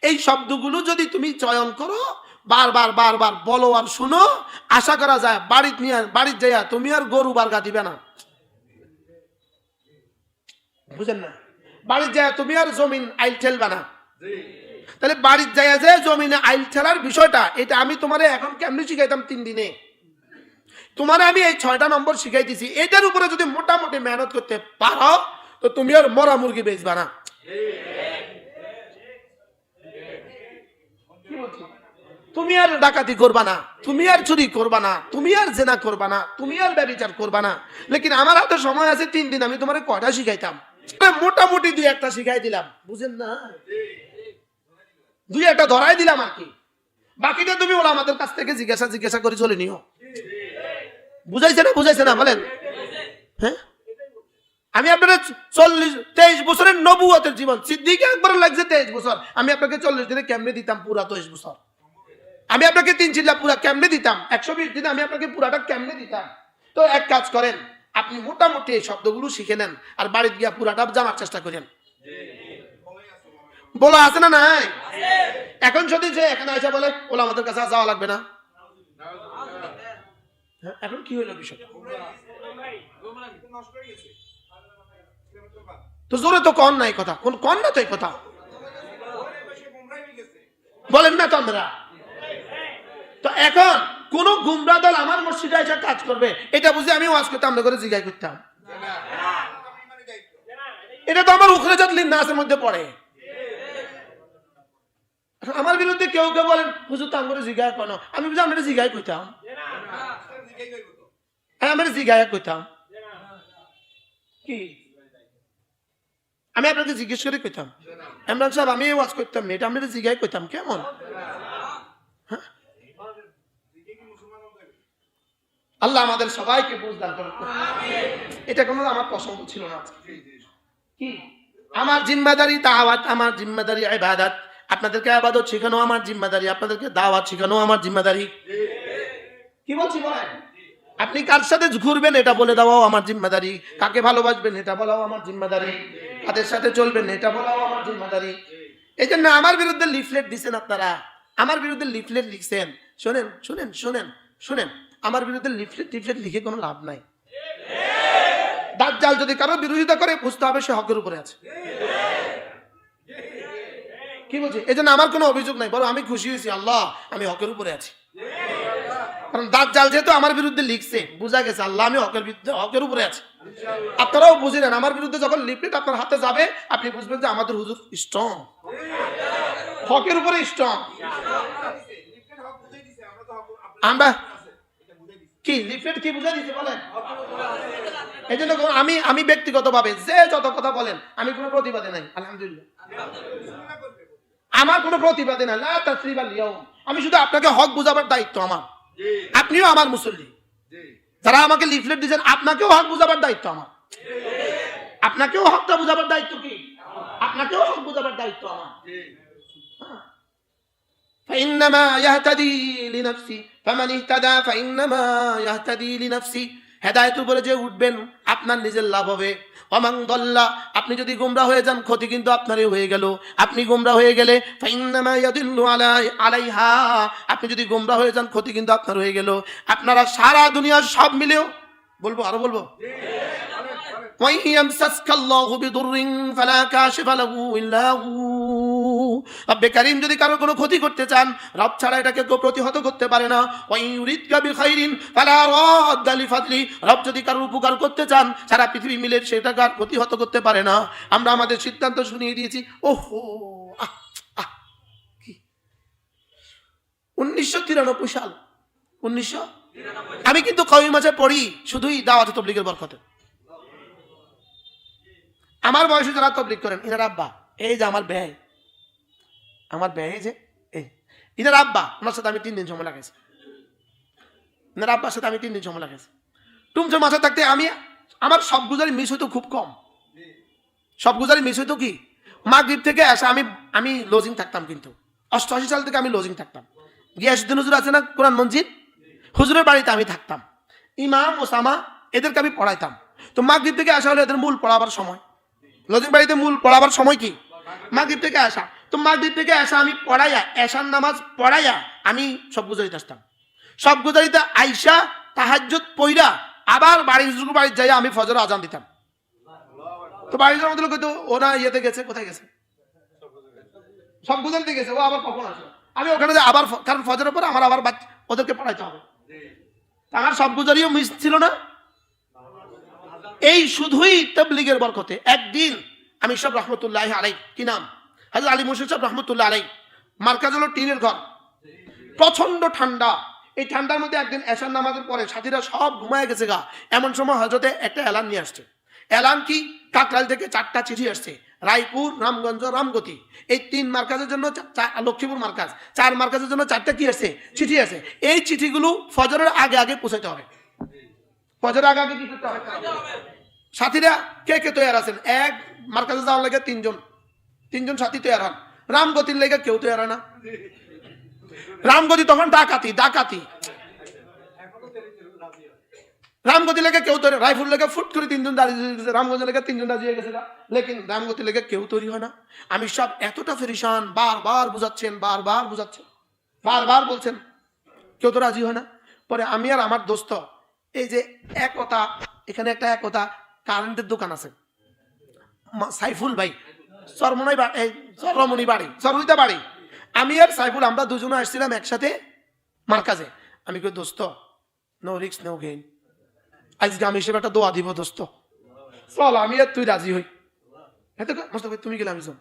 এই শব্দগুলো যদি তুমি চয়ন করো, বারবার বারবার বলো আর শুনো, আশা করা যায় বাড়িতে যাইয়া তুমি আর গরু বার্গা দিবে না। বুঝেন না? বাড়িতে যাইয়া তুমি আর জমিন আইল ঠেলবে না। তাহলে বাড়িতে যাইয়া যে জমিনে আইল ঠেলার বিষয়টা, এটা আমি তোমারে এখন কেমনি শিখাইতাম 3 দিনে। তোমারে আমি এই 6টা নম্বর শিখাই দিছি। এটার উপরে যদি মোটামুটি মেহনত করতে পারো তো তুমি আর মরা মুরগি বেচবা না। তুমি আর ডাকাতি করবা না, তুমি আর চুরি করবা না, তুমি আর জেনা করবা না, তুমি আর ব্যভিচার করবা না। লেকিন আমার হাতে সময় আছে 3 দিন, আমি তোমারে কয়টা শিখাইতাম? মোটামুটি 2-1টা শিখাই দিলাম। বুঝেন না? 2-1টা ধরাই দিলাম আর কি। বাকিটা তুমি বলো আমাদের কাছ থেকে জিজ্ঞাসা করে চলে নিও। বুঝাইছে না বলেন? হ্যাঁ, আমি আপনার 23 বছরের নবুয়তের জীবন, সিদ্দিক আকবর লাগছে 23 বছর, আমি আপনাকে 40 দিনে কেমনে দিতাম পুরা 23 বছর? আমি আপনাকে 3 চিল্লা পুরা কেমনে দিতাম? 120 দিনে আমি আপনাকে পুরাটা কেমনে দিতাম? তো এক কাজ করেন, আপনি মোটামুটি এই শব্দগুলো শিখে নেন আর বাড়িতে গিয়া পুরাটা জানার চেষ্টা করেন। বলা আছে না নাই? এখন যদি যে এখানে আইসা বলে ওলা আমাদের কাছে যাওয়া লাগবে না, এখন কি হইল বিষয়? তো জোরে তো কন নাই কথা, কন না তো এই কথা বলেন না তো আমরা। তো এখন কোন গুমরা দল আমার মসজিদে এসে কাজ করবে, এটা বুঝে আমি ওয়াজ করতাম, আমরা করে জিজ্ঞাসা করতাম। এটা তো আমার উখরাজাত লিন্নাসের মধ্যে পড়ে। আমার বিরুদ্ধে কেউ কেউ বলেন হুজুর তো আমরা জিজ্ঞাসা কেন? আমি বুঝি আমরা জিজ্ঞাসা করতাম, আমরা জিজ্ঞাসা করতাম কি? আমি আপনাকে জিজ্ঞেস করে কইতাম ইমরান সাহেব আমি ওয়াজ করতাম না, এটা আমরা জিজ্ঞাসা করতাম কেমন? আল্লাহ আমাদের সবাইকে বুঝদান করুন। এটা কোনো আমার পছন্দ ছিল না। কি আমার জিম্মাদারি দাওয়াত, আমার জিম্মাদারি ইবাদত। আপনাদেরকে ইবাদত শেখানো আমার জিম্মাদারি, আপনাদেরকে দাওয়াত শেখানো আমার জিম্মাদারি। কি বলছি বলেন? আপনি কার সাথে ঘুরবেন এটা বলে দেওয়াও আমার জিম্মাদারি, কাকে ভালোবাসবেন এটা বলাও আমার জিম্মাদারি, কাদের সাথে চলবেন এটা বলাও আমার জিম্মাদারি। এই জন্য আমার বিরুদ্ধে লিফলেট দিচ্ছেন আপনারা, আমার বিরুদ্ধে লিফলেট লিখছেন। শোনেন শোনেন শোনেন শোনেন, আমার বিরুদ্ধে লিফলেট লিখে কোনো লাভ নাই। দাজ্জাল যদি কারো বিরোধিতা করে বুঝতে হবে সে হকের উপরে আছে। কি বলছি? এই জন্য আমার কোনো অভিযোগ নাই, বরং আমি খুশি হয়েছি, আল্লাহ আমি হকের উপরে আছি। কারণ দাজ্জাল যেহেতু আমার বিরুদ্ধে লিখছে, বোঝা গেছে আল্লাহ আমি হকের উপরে আছি। আপনারাও বুঝে নেন, আমার বিরুদ্ধে যখন লিফলেট আপনার হাতে যাবে আপনি বুঝবেন যে আমাদের হুজুর স্ট্রং, হকের উপরে স্ট্রং। আমরা কি লিফলেট কি বুঝাই দিচ্ছি বলেন? এই জন্য আমি ব্যক্তিগতভাবে যে যত কথা বলেন আমি কোনো প্রতিবাদে নাই, আলহামদুলিল্লাহ আমার কোনো প্রতিবাদে নাই। আমি শুধু আপনাকে হক বুঝাবার দায়িত্ব আমার, আপনিও আমার মুসল্লি, যারা আমাকে লিফলেট দিয়েছেন আপনাকেও হক বুঝাবার দায়িত্ব আমার, আপনাকেও হকটা বুঝাবার দায়িত্ব কি? আপনাকেও হক বুঝাবার দায়িত্ব আমার। فإنما يهتدي لنفسه فمن اهتدى فإنما يهتدي لنفسه। হেদায়েতের উপরে যে উঠবেন আপনার নিজের লাভ হবে। ওমান দাল্লা, আপনি যদি গোমরা হয়ে যান ক্ষতি কিন্তু আপনারই হয়ে গেল। আপনি গোমরা হয়ে গেলে ফাইন্নামা ইয়াদিল্লু আলাইহা, আপনি যদি গোমরা হয়ে যান ক্ষতি কিন্তু আপনার হয়ে গেল। আপনারা সারা দুনিয়ার সব মিলেও বলবো, আরো বলবো, ওয়াইয়ামসাসকাল্লাহু বিদুররিন ফালা কাশিফা লাহু ইল্লা হু। রব্বে কারীম যদি কারো কোনো ক্ষতি করতে চান, রব ছাড়া এটাকে কেউ প্রতিহত করতে পারে না। ওয়াইয়ুরিদকা বিখাইরিন ফালা রাদ্দা লিফাদলি, রব যদি কারো উপকার করতে চান সারা পৃথিবী মিলে সেটাকে আর প্রতিহত করতে পারে না। আমরা আমাদের সিদ্ধান্ত শুনিয়ে দিয়েছি। ওহো 1993 সাল, 1900 আমি কিন্তু কওমি মাঝে পড়ি শুধুই দাওয়াত তাবলীগের বরকতে। আমার বয়সে যারা তাবলীগ করেন ইনার আব্বা, এই যে আমার ব্যয় যে এই ইনার আব্বা, ওনার সাথে আমি 3 দিন সময় লাগাইছি। ইনার আব্বার সাথে আমি 3 দিন সময় লাগাইছি। টুমচো মাসে থাকতে আমার সব গুজারি মিস হইতো খুব কম। সব গুজারি মিস হইতো কি, মাগরিব থেকে আসা আমি লজিং থাকতাম, কিন্তু 88 সাল থেকে আমি লজিং থাকতাম। গিয়াসউদ্দিন হুজুর আছে না কোরআন মঞ্জিল, হুজুরের বাড়িতে আমি থাকতাম। ইমাম ওসামা এদেরকে আমি পড়াইতাম। তো মাগরিব থেকে আসা হলে এদের মূল পড়াবার সময়, লজিং বাড়িতে মূল পড়াবার সময় কি? মাগরিব থেকে আসা। তো মাগরিব থেকে আসা আমি পড়াইয়া, এশার নামাজ পড়াইয়া আমি সব গুজারিতে আসতাম। সব গুজারিতে আইসা তাহাজ্জুদ পইরা আবার বাড়ি যাই আমি ফজর আজান দিতাম। তো বাড়ির জন্য কইতো ওরা ইয়েতে গেছে, কোথায় গেছে? সব গুজারিতে গেছে, ও আবার কখন আসবে? আমি ওখানে যাই আবার, কারণ ফজরের পর আমার আবার ওদেরকে পড়াইতে হবে। আমার সব গুজারিও মিস ছিল না। এই শুধুই তাবলীগের বরকতে একদিন আমি সব রহমতুল্লাহ আলাই, কি নাম, হযরত আলী মুর্শিদ সাহেব রহমতুল্লাহ আলাই, মার্কাজ হলো টিনের ঘর, প্রচন্ড ঠান্ডা। এই ঠান্ডার মধ্যে একদিন এশার নামাজের পরে সাথীরা সব ঘুমায় গেছে গা, এমন সময় হযরতে একটা এলান নিয়ে আসছে। এলান কি? কাকরাইল থেকে 4টা চিঠি আসছে, রায়পুর, রামগঞ্জ, রামগতি, এই 3 মার্কাজের জন্য, লক্ষ্মীপুর মার্কাজ 4 মার্কাজের জন্য 4টা কি আসছে? চিঠি আছে। এই চিঠিগুলো ফজরের আগে আগে পৌঁছাতে হবে। ফজরের আগে আগে কি করতে হবে? সাথীরা কে কে তৈরি আছেন? এক মার্কাজে যাওয়ার লাগে 3জন সাথী তৈরি হন। রামগতির লেগে কেউ তৈরি হয় না। রামগতি তখন ডাকাতি রামগতি লেগে কেউ তৈরি, রাইফুল লেগে ফুট করে 3জন দাঁড়িয়ে গেছে, রামগঞ্জ লেগে 3জন দাঁড়িয়ে গেছে, লেকিন রামগতি লেগে কেউ তৈরি হয় না। আমি সব এতটা ফেরিসান, বারবার বুঝাচ্ছেন, বারবার বলছেন, কেউ তো রাজি হয় না। পরে আমি আর আমার দোস্ত, এই যে একতা, এখানে একটা একতা কারেন্টের দোকান আছে, সাইফুল ভাই, সরমনি বাড়ি, আমি আর সাইফুল আমরা দুজনে আসছিলাম একসাথে মার্কাজে। আমি কই, দোস্ত নো রিস্ক নো গেইন, আজকে আমি হিসেবে একটা দোয়া দিব দোস্ত, চল আমি আর তুই রাজি হই। হ্যাঁ তো মোস্তফা তুমি গেলে আমি চল,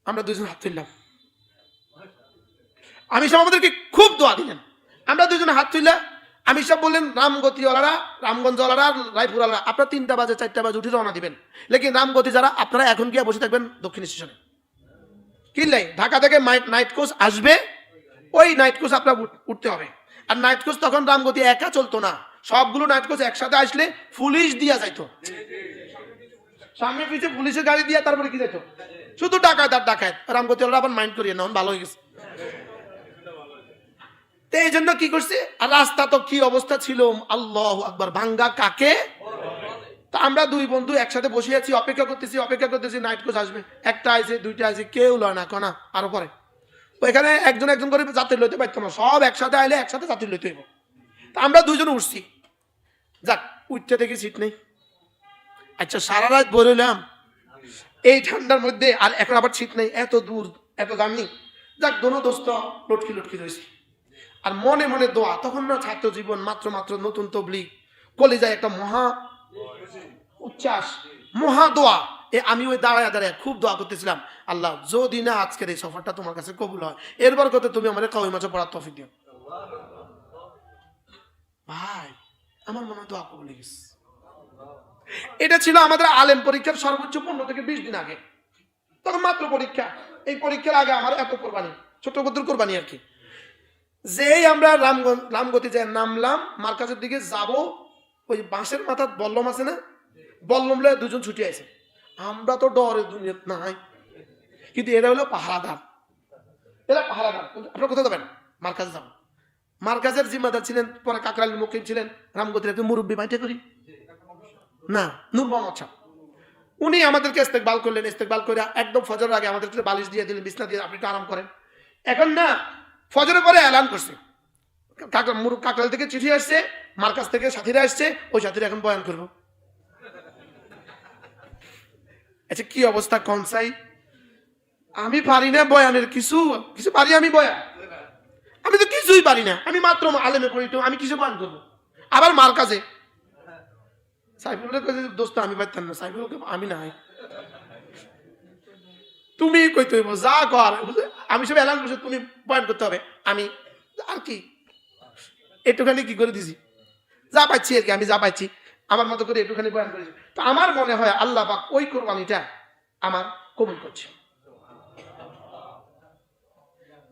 আমরা দুজন হাত তুললাম। আমি সব আমাদেরকে খুব দোয়া দিলেন, আমরা দুজনে হাত তুললাম। আমি সব বললেন, রামগতিওয়ালারা, রামগঞ্জওয়ালারা, রায়পুরওয়ালারা আপনারা 3টা বাজে 4টা বাজে উঠে রওনা দিবেন, লেকিন রামগতি যারা আপনারা এখন গিয়ে বসে থাকবেন দক্ষিণ স্টেশনে। কিনলাই ঢাকা থেকে নাইট কোচ আসবে, ওই নাইট কোচ আপনার উঠতে হবে। আর নাইট কোচ তখন রামগতি একা চলতো না, সবগুলো নাইট কোচ একসাথে আসলে পুলিশ দিয়া যাইতো, সামনে পিছিয়ে পুলিশের গাড়ি দিয়া তারপরে কি যাইতো, শুধু ডাকাত আর ডাকাত। রামগতিওয়ালারা আবার মাইন্ড করিয়ে না, ভালো হয়ে গেছে। এই জন্য কি করছে, আর রাস্তা তো কি অবস্থা ছিল, আল্লাহু আকবার, ভাঙ্গা কাকে। তা আমরা 2 বন্ধু একসাথে বসে আছি, অপেক্ষা করতেছি নাইট কোচ আসবে। 1টা আইছে, 2টা আইছে, কেউ লয় না, কনা আরো পরে। ওইখানে একজন করে যাত্রী লইতে পারতো না, সব একসাথে আইলে একসাথে যাত্রী লইতে হইব। তা আমরা 2 জন উঠছি, যাক উঠতে দেখি সিট নেই। আচ্ছা সারা রাত বললাম এই ঠান্ডার মধ্যে, আর এখন আবার সিট নেই, এত দূর, এত জার্নি। যাক দোনো দোস্ত লটকি রয়েছি, আর মনে মনে দোয়া। তখন না ছাত্র জীবন, মাত্র নতুন তবলিগ, কলিজায় একটা মহা উচ্ছ্বাস, মহা দোয়া। আমি ওই দাঁড়ায় খুব দোয়া করতেছিলাম, আল্লাহ যদি না আজকের এই সফরটা তোমার কাছে কবুল হয়, এরপর কত তুমি আমাদের কওমি মাঝে পড়ার তৌফিক দিও। ভাই আমার মনে হয় দোয়া কবুল হয়ে গেছে। এটা ছিল আমাদের আলেম পরীক্ষার সর্বোচ্চ 15 থেকে 20 দিন আগে, তখন মাত্র পরীক্ষা। এই পরীক্ষার আগে আমার এত কোরবানি, ছোট কদ্দুর কোরবানি আর কি। যেই আমরা রামগতি যে নামলাম, মার্কাজের দিকে যাব, ওই বাঁশের মাথা বল্লম আছে না, বল্লম লয়ে 2 জন ছুটি আছে। আমরা তো ডরে দুনিয়া নাই, কিন্তু এরা হলো পাহারাদার, আপনারা কোথায় যাবেন? মার্কাজে যাবেন। মার্কাজের জিম্মাদার ছিলেন, পরে কাকরাইল মুকিম ছিলেন রামগতির একটা মুরব্বী, বাইটে করি না, নূর মোহাম্মদ সাহেব। উনি আমাদেরকে ইস্তেকবাল করলেন, ইস্তেকবাল করে একদম ফজরের আগে আমাদেরকে বালিশ দিয়ে দিলেন, বিছনা দিয়ে, আপনি একটু আরাম করেন। এখন না, ফজরের পরে এলান করছে, কাকরাইল থেকে চিঠি আসছে, মার্কাজ থেকে সাথীরা আসছে, ওই সাথীরা এখন বয়ান করবো। আচ্ছা কি অবস্থা কনসাই, আমি পারি না বয়ানের কিছু পারি, আমি বয়ান, আমি তো কিছুই পারি না, আমি মাত্র আলেমে পড়ি, আমি কিছু বয়ান করবো। আবার মার্কাজে সাইফুলের কাছে দোস্ত আমি পারতাম না, সাইফুলকে আমি নাই, তুমি কইতে হইব, যা কর। আমি সব এলান করছি, তুমি বয়ান করতে হবে, আমি আর কি একটুখানি কি করে দিছি, যা পাচ্ছি আর কি, আমি যা পাচ্ছি আমার মতো করে একটুখানি বয়ান করেছি। তো আমার মনে হয় আল্লাহ পাক ওই কোরবানিটা আমার কবুল করছে।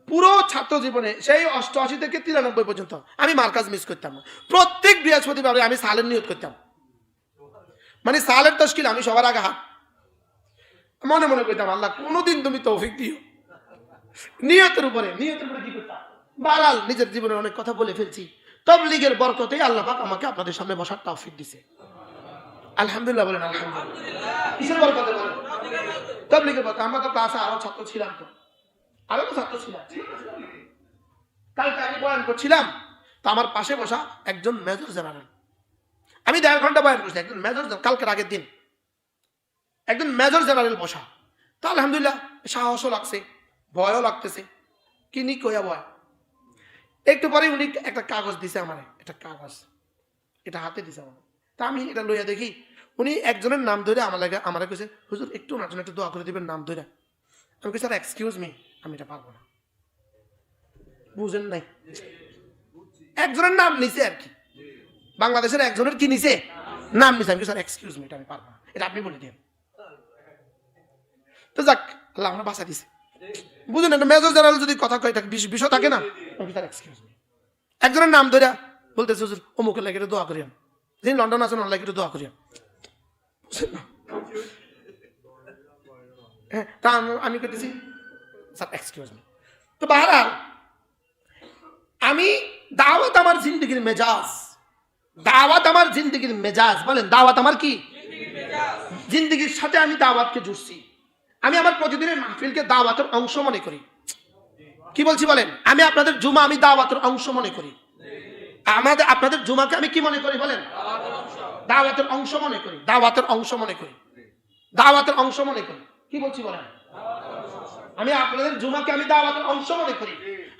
পুরো ছাত্র জীবনে সেই 88 থেকে 93 পর্যন্ত আমি মার্কাজ মিস করতাম না। প্রত্যেক বৃহস্পতিবারে আমি সালের নিয়ত করতাম, মানে সালের তশকিল আমি সবার আগে হাত মনে মনে করতাম, আল্লাহ কোনোদিন তুমি তৌফিক দিও। নিয়তের উপরে কি করতাম, বারাল নিজের জীবনের অনেক কথা বলে ফেলছি, তাবলীগের বরকতে আল্লাহ পাক আমাকে আপনাদের সামনে বসার তৌফিক দিছে। আলহামদুলিল্লাহ বলেন, আলহামদুলিল্লাহ। কিসের বরকতে বলেন? তাবলীগের বরকত। আমরা তো ক্লাসে আরো ছাত্র ছিলাম, তো আরো তো ছাত্র ছিলাম। কালকে আমি বয়ান করছিলাম, তো আমার পাশে বসা একজন মেজর জেনারেল, আমি 1.5 ঘন্টা বয়ান করছি, একজন মেজর, কালকের আগের দিন একজন মেজর জেনারেল বসা। তো আলহামদুলিল্লাহ সাহসও লাগছে, ভয়ও লাগতেছে, কিনি কইয়া ভয়। একটু পরে উনি একটা কাগজ দিছে আমার, একটা কাগজ এটা হাতে দিছে আমার। তা আমি এটা লইয়া দেখি উনি একজনের নাম ধরে আমার কাছে, হুজুর একটু ওনার জন্য একটু দোয়া করে দিবেন নাম ধরে। আমি কই স্যার এক্সকিউজ মি, আমি এটা পারবো না। বুঝেন নাই, একজনের নাম নিছে আর কি, বাংলাদেশের একজনের কি নিছে নাম নিছে। আমি স্যার এক্সকিউজ মি, এটা আমি পারবো না, এটা আপনি বলে দিন। তো যাক, আল্লাহ আমরা বাঁচা দিছে। বুঝুন, একটা মেজর জেনারেল যদি কথা কয় থাকে, বিষয় থাকে না। স্যার এক্সকিউজ মি, একজনের নাম ধরে বলতেছে হুজুর অমুকের লাগে দোয়া করিয়ান, যিনি লন্ডন আছেন ওনার লাগে দোয়া করিয়ান। হ্যাঁ, তা আমি করতেছি স্যার এক্সকিউজ মি। তো বাহারাল আমি দাওয়াত আমার জিন্দগির মেজাজ, দাওয়াত আমার জিন্দগির মেজাজ। বলেন দাওয়াত আমার কি জিন্দগির সাথে আমি দাওয়াতকে জুড়ছি। আমি আমার প্রতিদিনের মাহফিলকে দাওয়াতের অংশ মনে করি। কি বলছি বলেন? আমি আপনাদের জুমা আমি দাওয়াতের অংশ মনে করি। আপনাদের জুমাকে আমি কি মনে করি বলেন? দাওয়াতের অংশ মনে করি, দাওয়াতের অংশ মনে করি, দাওয়াতের অংশ মনে করি। কি বলছি বলেন? আমি আপনাদের জুমাকে আমি দাওয়াতের অংশ মনে করি,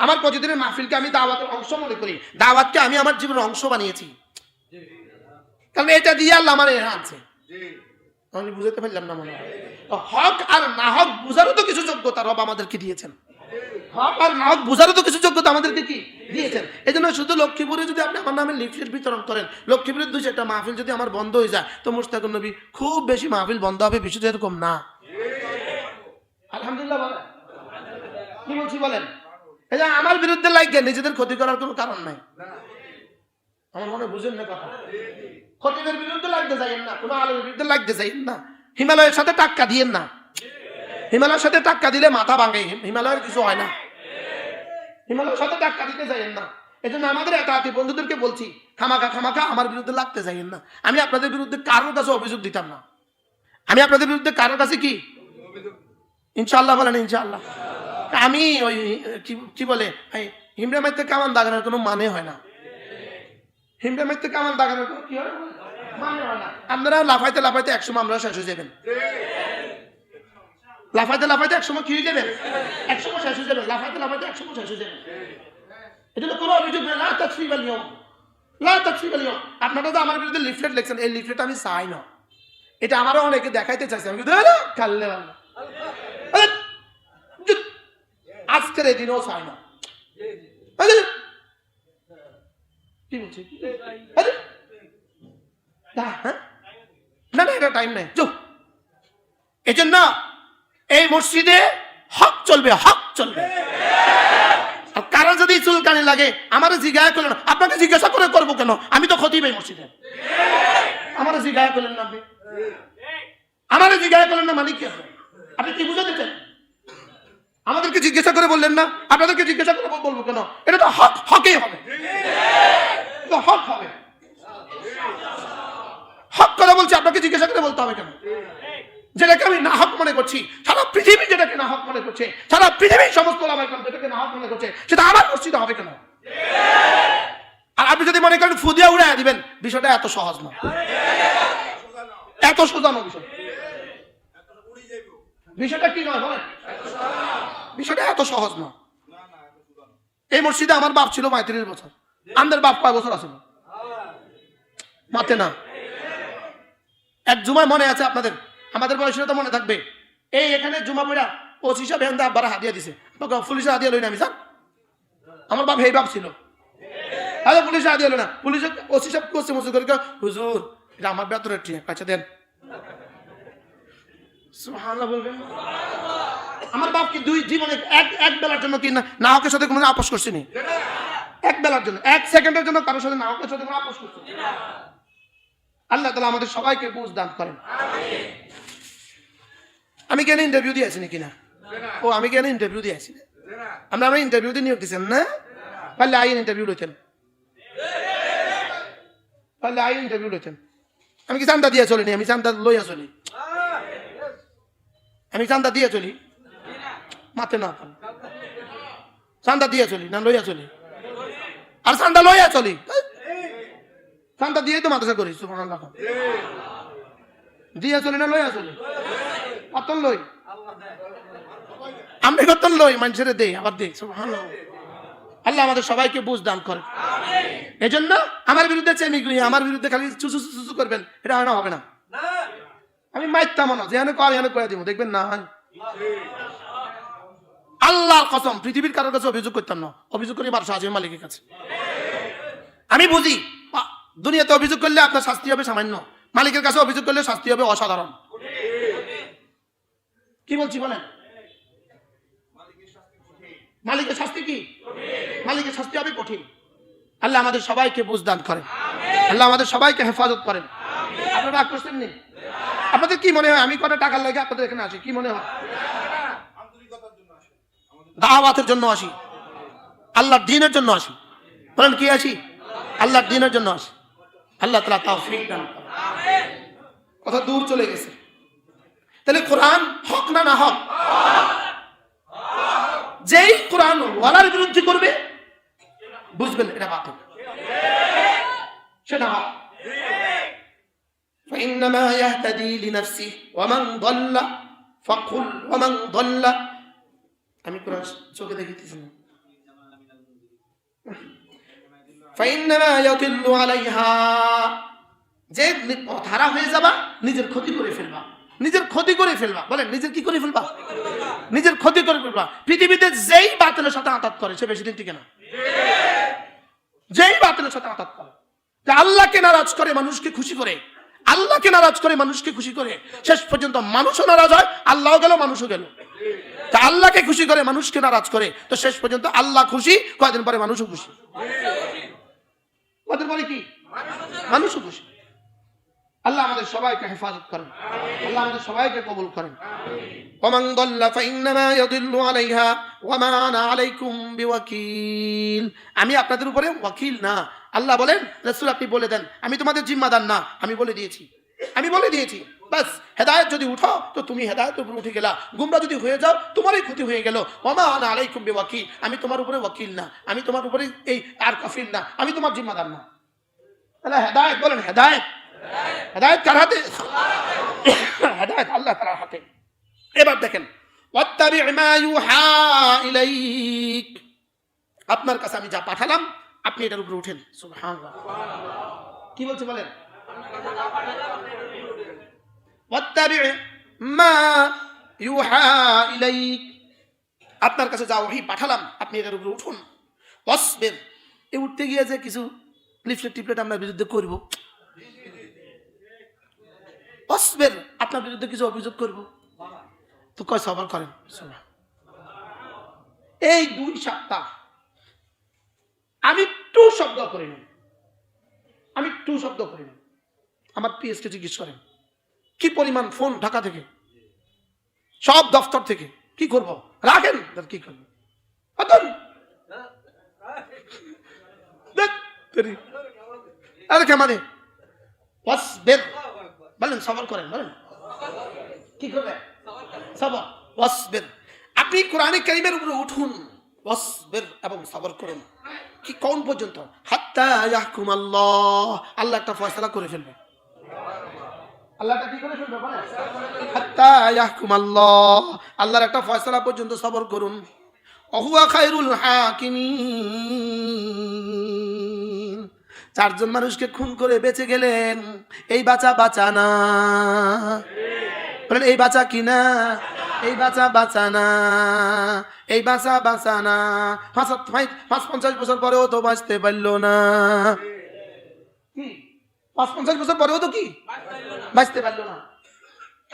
আমার প্রতিদিনের মাহফিলকে আমি দাওয়াতের অংশ মনে করি, দাওয়াতকে আমি আমার জীবনের অংশ বানিয়েছি। কারণ এটা দিয়ে আল্লাহ আমার আনছে। আমি বুঝাতে পারলাম না মনে হয়। হক আর না হক বুঝারও তো কিছু যোগ্যতা রব আমাদেরকে দিয়েছেন। হক আর না হক বুঝারও তো কিছু যোগ্যতা আমাদেরকে কি দিয়েছেন। এই জন্য শুধু লক্ষ্মীপুরে যদি আপনি আমার নামে লিফলেট বিতরণ করেন, লক্ষ্মীপুরের 2-4টা মাহফিল যদি আমার বন্ধ হয়ে যায়, তো মুশতাকুন নবী খুব বেশি মাহফিল বন্ধ হবে, বেশি এরকম না। আলহামদুলিল্লাহ বলেন, কি বলছি বলেন? এই যে আমার বিরুদ্ধে লাগে নিজেদের ক্ষতি করার কোনো কারণ নাই। আমার মনে বুঝেন না কথা। খতিবের বিরুদ্ধে লাগতে যাইয়েন না, কোনো আলেমের বিরুদ্ধে লাগতে যাইয়েন না, হিমালয়ের সাথে টাক্কা দিয়েন না। হিমালয়ের সাথে টাক্কা দিলে মাথা ভাঙে, হিমালয়ের কিছু হয় না। হিমালয়ের সাথে টাক্কা দিতে যাইয়েন না। এই জন্য আমাদের একাতি বন্ধুদেরকে বলছি, খামাখা আমার বিরুদ্ধে লাগতে যাইয়েন না। আমি আপনাদের বিরুদ্ধে কারোর কাছে অভিযোগ দিতাম না। আমি আপনাদের বিরুদ্ধে কারোর কাছে কি ইনশাআল্লাহ বলেন, ইনশাআল্লাহ। আমি ওই কি বলে হিমড়ে মাইতে কামান দাগানোর কোনো মানে হয় না। হিমড়ে মাইতে কামান দাগানোর কোনো কি হয় মানে হয় না। আপনারা লাফাইতে লাফাইতে একসময় আমরা শেষ হয়ে যাবেন। লাফাইতে লাফাইতে একসময় কি হয়ে যাবেন? একসময় শেষ হয়ে যাবেন। লাফাইতে লাফাইতে একসময় শেষ হয়ে যাবেন। এটা তো কোনো অভিযোগ নেই। লা তাকসিবাল ইয়ম, লা তাকসিবাল ইয়ম। আপনারা তো আমার বিরুদ্ধে লিফলেট লিখছেন, এই লিফলেট আমি চাই না। এটা আমারও অনেকে দেখাইতে চাইছে। আমি কিন্তু কাল্লে আজকের এই দিনও চাই না। কি বলছি? না না, এটা টাইম নাই। এই জন্য এই মসজিদে হক চলবে, হক চলবে। কারো যদি চুলকানি লাগে আমার জিজ্ঞাসা করলেন, আপনাকে জিজ্ঞাসা করে করবো কেন? আমি তো খতিব এই মসজিদে। আমার জিজ্ঞাসা করলেন না, আপনি আমার জিজ্ঞাসা করলেন না, মানে কি? আপনি কি বুঝাতে চান? আমাদেরকে জিজ্ঞাসা করে বললেন না, আপনাদেরকে জিজ্ঞাসা করে বলবো কেন? এটা তো হক, হকেই হবে, হক হবে। হক কথা বলছি, আপনাকে জিজ্ঞাসা করে বলতে হবে কেন? যেটাকে আমি না হক মনে করছি, সারা পৃথিবী যেটাকে না হক মনে করছে, সারা পৃথিবীর সমস্ত ওলামায়ে কেরাম যেটাকে না হক মনে করছে, সেটা আমার মসজিদে হবে কেন? আর আপনি যদি মনে করেন ফুদিয়া উড়াইয়া দিবেন, বিষয়টা এত সহজ না, এত সোজা না। বিষয়টা কি নয় বলেন? বিষয়টা এত সহজ না। এই মসজিদে আমার বাপ ছিল 35 বছর। আমাদের বাপ কয় বছর আছিল? মাতে না। এক জুমায় মনে আছে আপনাদের, আমাদের বয়সের তো মনে থাকবে। এই এখানে জুমা পড়া ওসি সাহেব এখান থেকে আব্বারা হাদিয়া দিছে, পুলিশে হাদিয়া লই না। আমি জান আমার বাপ এই বাপ ছিল, আরে পুলিশে হাদিয়া লই না। পুলিশে ওসি সাহেব কোসে মসে করে, হুজুর এটা আমার বেতনের ঠিক কাছে দেন। সুবহানাল্লাহ বলবেন। আমার বাপ কি দুই জীবনে এক বেলার জন্য কি না হকের সাথে কোনো আপোষ করছেনি? এক বেলার জন্য, এক সেকেন্ডের জন্য কারোর সাথে না হকের সাথে কোনো আপোষ করছে? আল্লাহ তাআলা আমাদের সবাইকে বুঝ দান করেন। আমি কেন ইন্টারভিউ দিয়েছি নাকি না? ও আমি কেন ইন্টারভিউ দিয়েছি? আমরা ইন্টারভিউ দিয়ে নিয়োগ দিচ্ছেন না? পারলে আইন ইন্টারভিউ লইতেন, পারলে আইন ইন্টারভিউ লইতেন। আমি কি চান্দা দিয়ে চলিনি? আমি চান্দা লইয়া চলি, আমি চান্দা দিয়ে চলি, মাতে না চান্দা দিয়ে চলি না লইয়া চলি? আর চান্দা লইয়া চলি, চান্দা দিয়ে তো মাদ্রাসা করি। সুবহানাল্লাহ, দিয়ে চলি না লইয়া চলি? কত লই আমি, কত লই মানুষের দেই আবার দেই। সুবহানাল্লাহ, আল্লাহ আমাদের সবাইকে বুঝ দান করে। এই জন্য আমার বিরুদ্ধে চেমিগুলি, আমার বিরুদ্ধে খালি চুচু চুচু করবেন, এটা হয় না, হবে না। আমি মাইতাম না, যেখানে করে এখানে করে দিব, দেখবেন না। আল্লাহর কসম পৃথিবীর কারোর কাছে অভিযোগ করতাম না। অভিযোগ করি বারশো আছে মালিকের কাছে। আমি বুঝি দুনিয়াতে অভিযোগ করলে আপনার শাস্তি হবে সামান্য, মালিকের কাছে অভিযোগ করলে শাস্তি হবে অসাধারণ। কি বলছি বলেন? মালিকের শাস্তি কি? মালিকের শাস্তি হবে কঠিন। আল্লাহ আমাদের সবাইকে বুঝদান করেন, আল্লাহ আমাদের সবাইকে হেফাজত করেন। আপনারা রাগ করছেন নি? আপনাদের কি মনে হয় আমি কটা টাকার লাগে আপনাদের এখানে আসি? কি মনে হয়? দাওয়াতের জন্য আসি, আল্লাহর দ্বীনের জন্য আসি। বলেন কি আসি? আল্লাহর দ্বীনের জন্য আসি। আল্লাহ তাআলা তৌফিক দান করেন। কথা দূর চলে গেছে। তাহলে কোরআন হক না না হক? যেই কোরআন ওয়ালার বিরুদ্ধে করবে বুঝবেন এটা বাতিল, সেটা হক। فإنما يهتدي لنفسه ومن ضل فقل ومن ضل। আমি কোরআন চোখে দেখিতেছি না। فإنما يضل عليها, যে ধারা হয়ে যাবা নিজের ক্ষতি করে ফেলবা, নিজের ক্ষতি করে ফেলবা। বলেন নিজের কি করে ফেলবা? নিজের ক্ষতি করে ফেলবা। পৃথিবীতে যেই বাতিলের সাথে আঘাত করে সে বেশি দিন টিকে না। যেই বাতিলের সাথে আঘাত করে, আল্লাহকে নারাজ করে মানুষকে খুশি করে, আল্লাহকে নারাজ করে মানুষকে খুশি করে, শেষ পর্যন্ত মানুষও নারাজ হয়, আল্লাহও গেল মানুষও গেল। তা আল্লাহকে খুশি করে মানুষকে নারাজ করে, তো শেষ পর্যন্ত আল্লাহ খুশি, কয়েকদিন পরে মানুষও খুশি। কয়েকদিন পরে কি? মানুষও খুশি। আল্লাহ আমাদের সবাইকে হেফাজত করেন, আল্লাহ আমাদের সবাইকে কবুল করেন। ওমান দাল্লা ফাইন্নামা ইয়াদিল্লু আলাইহা ওয়া মা আনা আলাইকুম বিওয়াকিল। আমি আপনাদের উপরে ওয়াকিল না। আল্লাহ বলেন, রাসূল আপনি বলে দেন, আমি তোমাদের জিম্মাদার না, আমি বলে দিয়েছি, আমি বলে দিয়েছি। বাস হেদায়েত যদি উঠাও তো তুমি হেদায়েতের উপরে উঠে গেলা, গুমরা যদি হয়ে যাও তোমারই ক্ষতি হয়ে গেল। ওয়া মা আনা আলাইকুম বিওয়াকিল, আমি তোমার উপরে ওয়াকিল না, আমি তোমার উপরে এই আর কাফিল না, আমি তোমার জিম্মাদার না। তাহলে হেদায়েত, বলেন হেদায়েত, হেদায়েত কার হাতে? হেদায়েত আল্লাহ তাআলার হাতে। এবার দেখেন, ওয়াত্তাবি মা ইউহা ইলাইক, আপনার কাছে আমি যা পাঠালাম আপনি এটার উপরে উঠেন। সুবহানাল্লাহ, কি বলছে বলেন? ওয়াত্তাবি মা ইউহা ইলাইক, আপনার কাছে যা ওহী পাঠালাম আপনি এটার উপরে উঠুন। ওয়াসবির, এই উঠতে গিয়ে যে কিছু লিফলেট টিপলেট আপনার বিরুদ্ধে করব, ওয়াসবির আপনার বিরুদ্ধে কিছু অভিযোগ করব, তো কয় সবর করেন। এই 2 সপ্তাহ আমি টু শব্দ করিনি, আমি টু শব্দ করিনি। আমার পিএসকে জিজ্ঞেস করেন কি পরিমাণ ফোন ঢাকা থেকে, সব দফতর থেকে, কি করব রাখেন, কি করবো মানে বলেন সবর করেন, বলেন কি করবেন? সবর, ওয়াসবির। আপনি কোরআনে কারীমের উপরে উঠুন, ওয়াসবির এবং সবর করুন। কি কোন পর্যন্ত? হাত্তা ইয়াহকুম আল্লাহ, আল্লাহ একটা ফয়সালা করে ফেলবে। আল্লাহটা কি করে ফেলবে বলেন? হাত্তা ইয়াহকুম আল্লাহ, আল্লাহর একটা ফয়সালা পর্যন্ত সবর করুন। ওহুয়া খায়রুল হাকিমিন, 4 জন মানুষকে খুন করে বেঁচে গেলেন, এই বাঁচা বাঁচা না। বলেন এই বাঁচা কি না? এই বাঁচা বাঁচা না, এই বাঁচা বাঁচা না। 50 বছর পরেও তো বাঁচতে পারলো না। কি 50 বছর পরেও তো কি বাঁচতে পারলো না?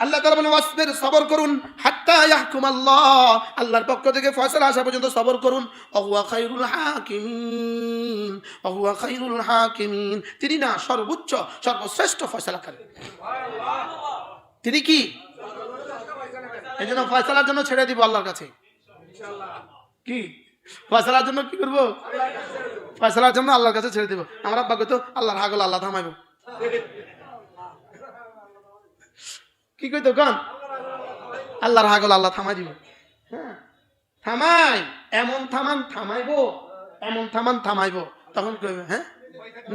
আল্লাহ তাআলা বলেন ওয়াসবির, সবর করুন। হাত্তা ইয়াহকুম আল্লাহ, আল্লাহর পক্ষ থেকে ফয়সালা আসা পর্যন্ত সবর করুন। ওহুয়া খায়রুল হাকিমিন, ওহুয়া খায়রুল হাকিমিন, তিনি না সর্বোচ্চ সর্বশ্রেষ্ঠ ফয়সালাকারী। তিনি কি? এই জন্য ফয়সালার জন্য ছেড়ে দিব আল্লাহর কাছে। কি ফয়সালার জন্য কি করবো? ফয়সালার জন্য আল্লাহর কাছে ছেড়ে দিব। আমরা আব্বাকে তো আল্লাহর হাগল আল্লাহ থামাইব। কি কইতো কন? আল্লাহর হাগল আল্লাহ থামাই দিব। হ্যাঁ থামাই, এমন থামান থামাইবো, এমন থামান থামাইবো, তখন কইবে হ্যাঁ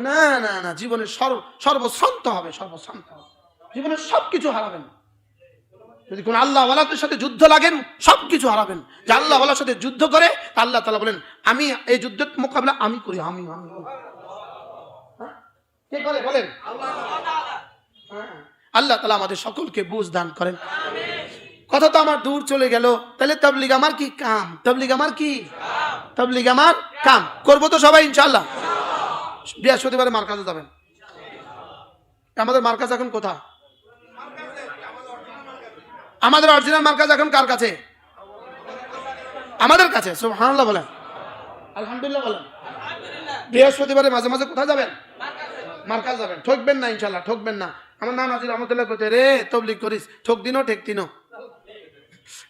না না না, জীবনে সর্বশান্ত হবে, সর্বশান্ত হবে, জীবনে সবকিছু হারাবেন। যদি কোন আল্লাহ ওয়ালাদের সাথে যুদ্ধ লাগেন সবকিছু হারাবেন। যে আল্লাহ ওয়ালার সাথে যুদ্ধ করে আল্লাহ তাআলা বলেন আমি এই যুদ্ধের মোকাবিলা আমি করি, আমি কে করে বলেন? আল্লাহ তাআলা আমাদের সকলকে বুঝ দান করেন। কথা তো আমার দূর চলে গেল। তাহলে তাবলীগ আমার কি কাম? তাবলীগ আমার কি? তাবলীগ আমার কাম। করবো তো সবাই ইনশাআল্লাহ। বৃহস্পতিবারে মার্কাজে যাবেন। আমাদের মার্কাজ এখন কোথায়? আমাদের অরিজিনাল মার্কাজ এখন কার কাছে? আমাদের কাছে। সুবহানাল্লাহ বলেন, আলহামদুলিল্লাহ বলেন। বৃহস্পতিবারে মাঝে মাঝে কোথায় যাবেন? মার্কাজ যাবেন। ঠকবেন না ইনশাআল্লাহ, ঠকবেন না। আমার নাম নাজির রহমতুল্লাহ কইতে রে তাবলীগ করিস, ঠক দিনও ঠেক দিনও।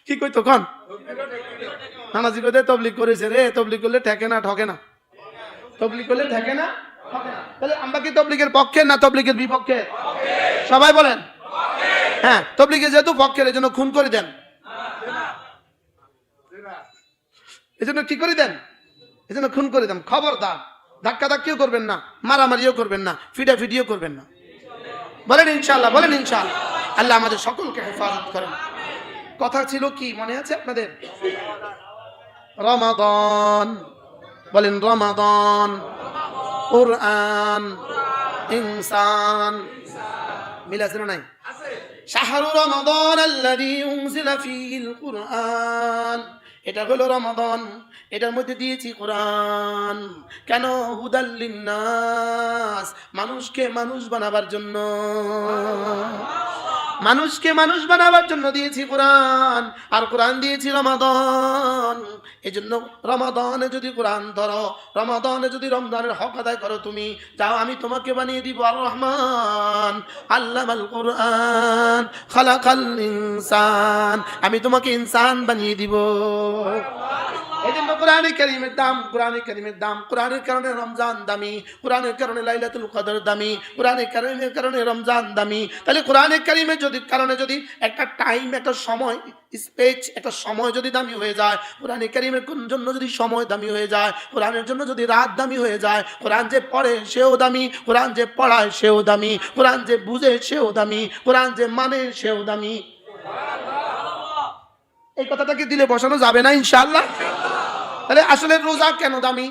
কি কইতো কোন? নানাজি কইতে তাবলীগ করিস রে, তাবলীগ করলে ঠেকে না, ঠকে না। তাবলীগ করলে ঠেকে না, ঠকে না। তাহলে আমরা কি তাবলীগের পক্ষে না তাবলীগের বিপক্ষে? সবাই বলেন। হ্যাঁ, তাবলীগে যেহেতু পক্ষের, এজন্য খুন করে দেন। এজন্য কি করে দেন? এজন্য খুন করে দেন। খবরদার ধাক্কা ধাক্কিও করবেন না, মারামারিও করবেন না, ফিটাফিটিও করবেন না। বলেন ইনশাআল্লাহ, বলেন ইনশাআল্লাহ। আল্লাহ আমাদের সকলকে হেফাজত করেন। কথা ছিল কি মনে আছে আপনাদের? রমাদান, বলেন রমাদান, কুরআন, ইনসান, মিল আছে না নাই? শাহরু রমাদান আল্লাযী উনজিলা ফীহিল কুরআন। এটা হলো রমাদান, এটার মধ্যে দিয়েছি কোরআন। কেন? হুদাল লিন্নাস, মানুষকে মানুষ বানাবার জন্য, মানুষকে মানুষ বানাবার জন্য দিয়েছি কোরআন। আর কোরআন দিয়েছি রমাদান। এজন্য রমাদানে যদি কোরআন ধরো, রমাদানে যদি রমজানের হক আদায় করো, তুমি যাও, আমি তোমাকে বানিয়ে দিব আর রহমান আল্লামাল কোরআন খালাকাল ইনসান, আমি তোমাকে ইনসান বানিয়ে দিব। এজন্য কোরআনে কারীমের দাম, কোরআনে কারীমের দাম। কোরআনের কারণে রমজান দামি, কোরআনের কারণে লাইলাতুল কদর দামি, কোরআনের কারণে রমজান দামি। তাহলে কোরআনে কারীমের কারণে যদি একটা টাইম, একটা সময়, স্পেস, একটা সময় যদি দামি হয়ে যায়, কোরআনে কারীমের জন্য যদি সময় দামি হয়ে যায়, কোরআনের জন্য যদি রাত দামি হয়ে যায়, কোরআন যে পড়ে সেও দামি, কোরআন যে পড়ায় সেও দামি, কোরআন যে বুঝে সেও দামি, কোরআন যে মানে সেও দামি। এই কথাটাকে দিলে বসানো যাবে না ইনশাআল্লাহ? তাহলে আসলে রোজা কেন দামি?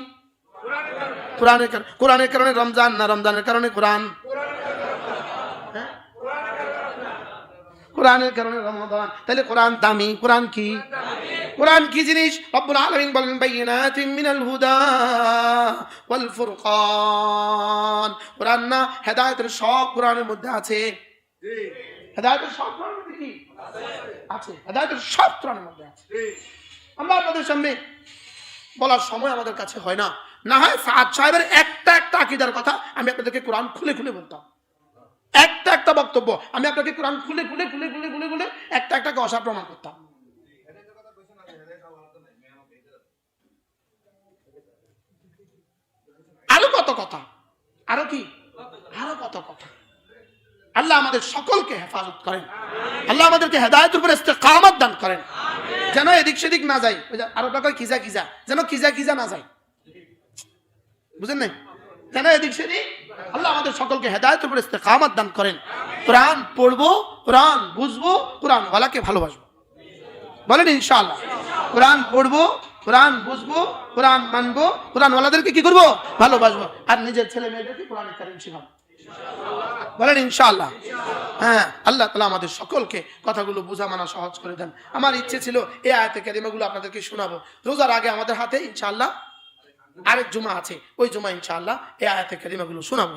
কোরআনের কারণে রমজান, না রমজানের কারণে কোরআন? কোরআনের কারণে রমাদান। তাহলে কোরআন দামি। কোরআন কি? কোরআন কি জিনিস? রব্বুল আলামিন বলেন বাইয়িনাতিন মিনাল হুদা ওয়াল ফুরকান। কোরআন না হেদায়েতের সব কোরআনের মধ্যে আছে। হেদায়েতের সব কোরআনের মধ্যে কি আছে? হেদায়েতের সব কোরআনের মধ্যে আছে। আমরা আপনাদের সামনে বলার সময় আমাদের কাছে হয় না, না হয় ফাহাদ সাহেবের একটা একটা আকীদার কথা আমি আপনাদেরকে কোরআন খুলে খুলে বলতাম। একটা একটা বক্তব্য আমি আপনাকে কোরআন খুলে খুলে খুলে খুলে খুলে খুলে একটা একটা অসা প্রমাণ করতাম। আরো কত কথা, আরো কি, আরো কত কথা। আল্লাহ আমাদের সকলকে হেফাজত করেন। আল্লাহ আমাদেরকে হেদায়েতের উপর ইস্তেকামত দান করেন, যেন এদিক সেদিক না যাই। আরো টাকা খিজা খিজা, যেন খিজা খিজা না যায়। বুঝেন নাই? যেন এদিক সেদিক। আল্লাহ আমাদের সকলকে হেদায়েতের উপর ইস্তেকামত দান করেন। কোরআন পড়বো, কোরআন বুঝবো, কোরআন ওয়ালাকে ভালোবাসবো। বলেন ইনশাআল্লাহ। কোরআন পড়বো, কোরআন বুঝবো, কোরআন মানবো, কোরআন ওয়ালাদেরকে কি করবো? ভালোবাসবো। আর নিজের ছেলে মেয়েদেরকে কোরআন কারীম শেখাবো। বলেন ইনশাআল্লাহ। হ্যাঁ, আল্লাহ তাআলা আমাদের সকলকে কথাগুলো বোঝা মানা সহজ করে দেন। আমার ইচ্ছে ছিল এই আয়াতে কারিমাগুলো আপনাদেরকে শোনাবো। রোজার আগে আমাদের হাতে ইনশাআল্লাহ আরেক জুমা আছে, ওই জুমা ইনশাআল্লাহ এই আয়াতে কারিমাগুলো শোনাবো।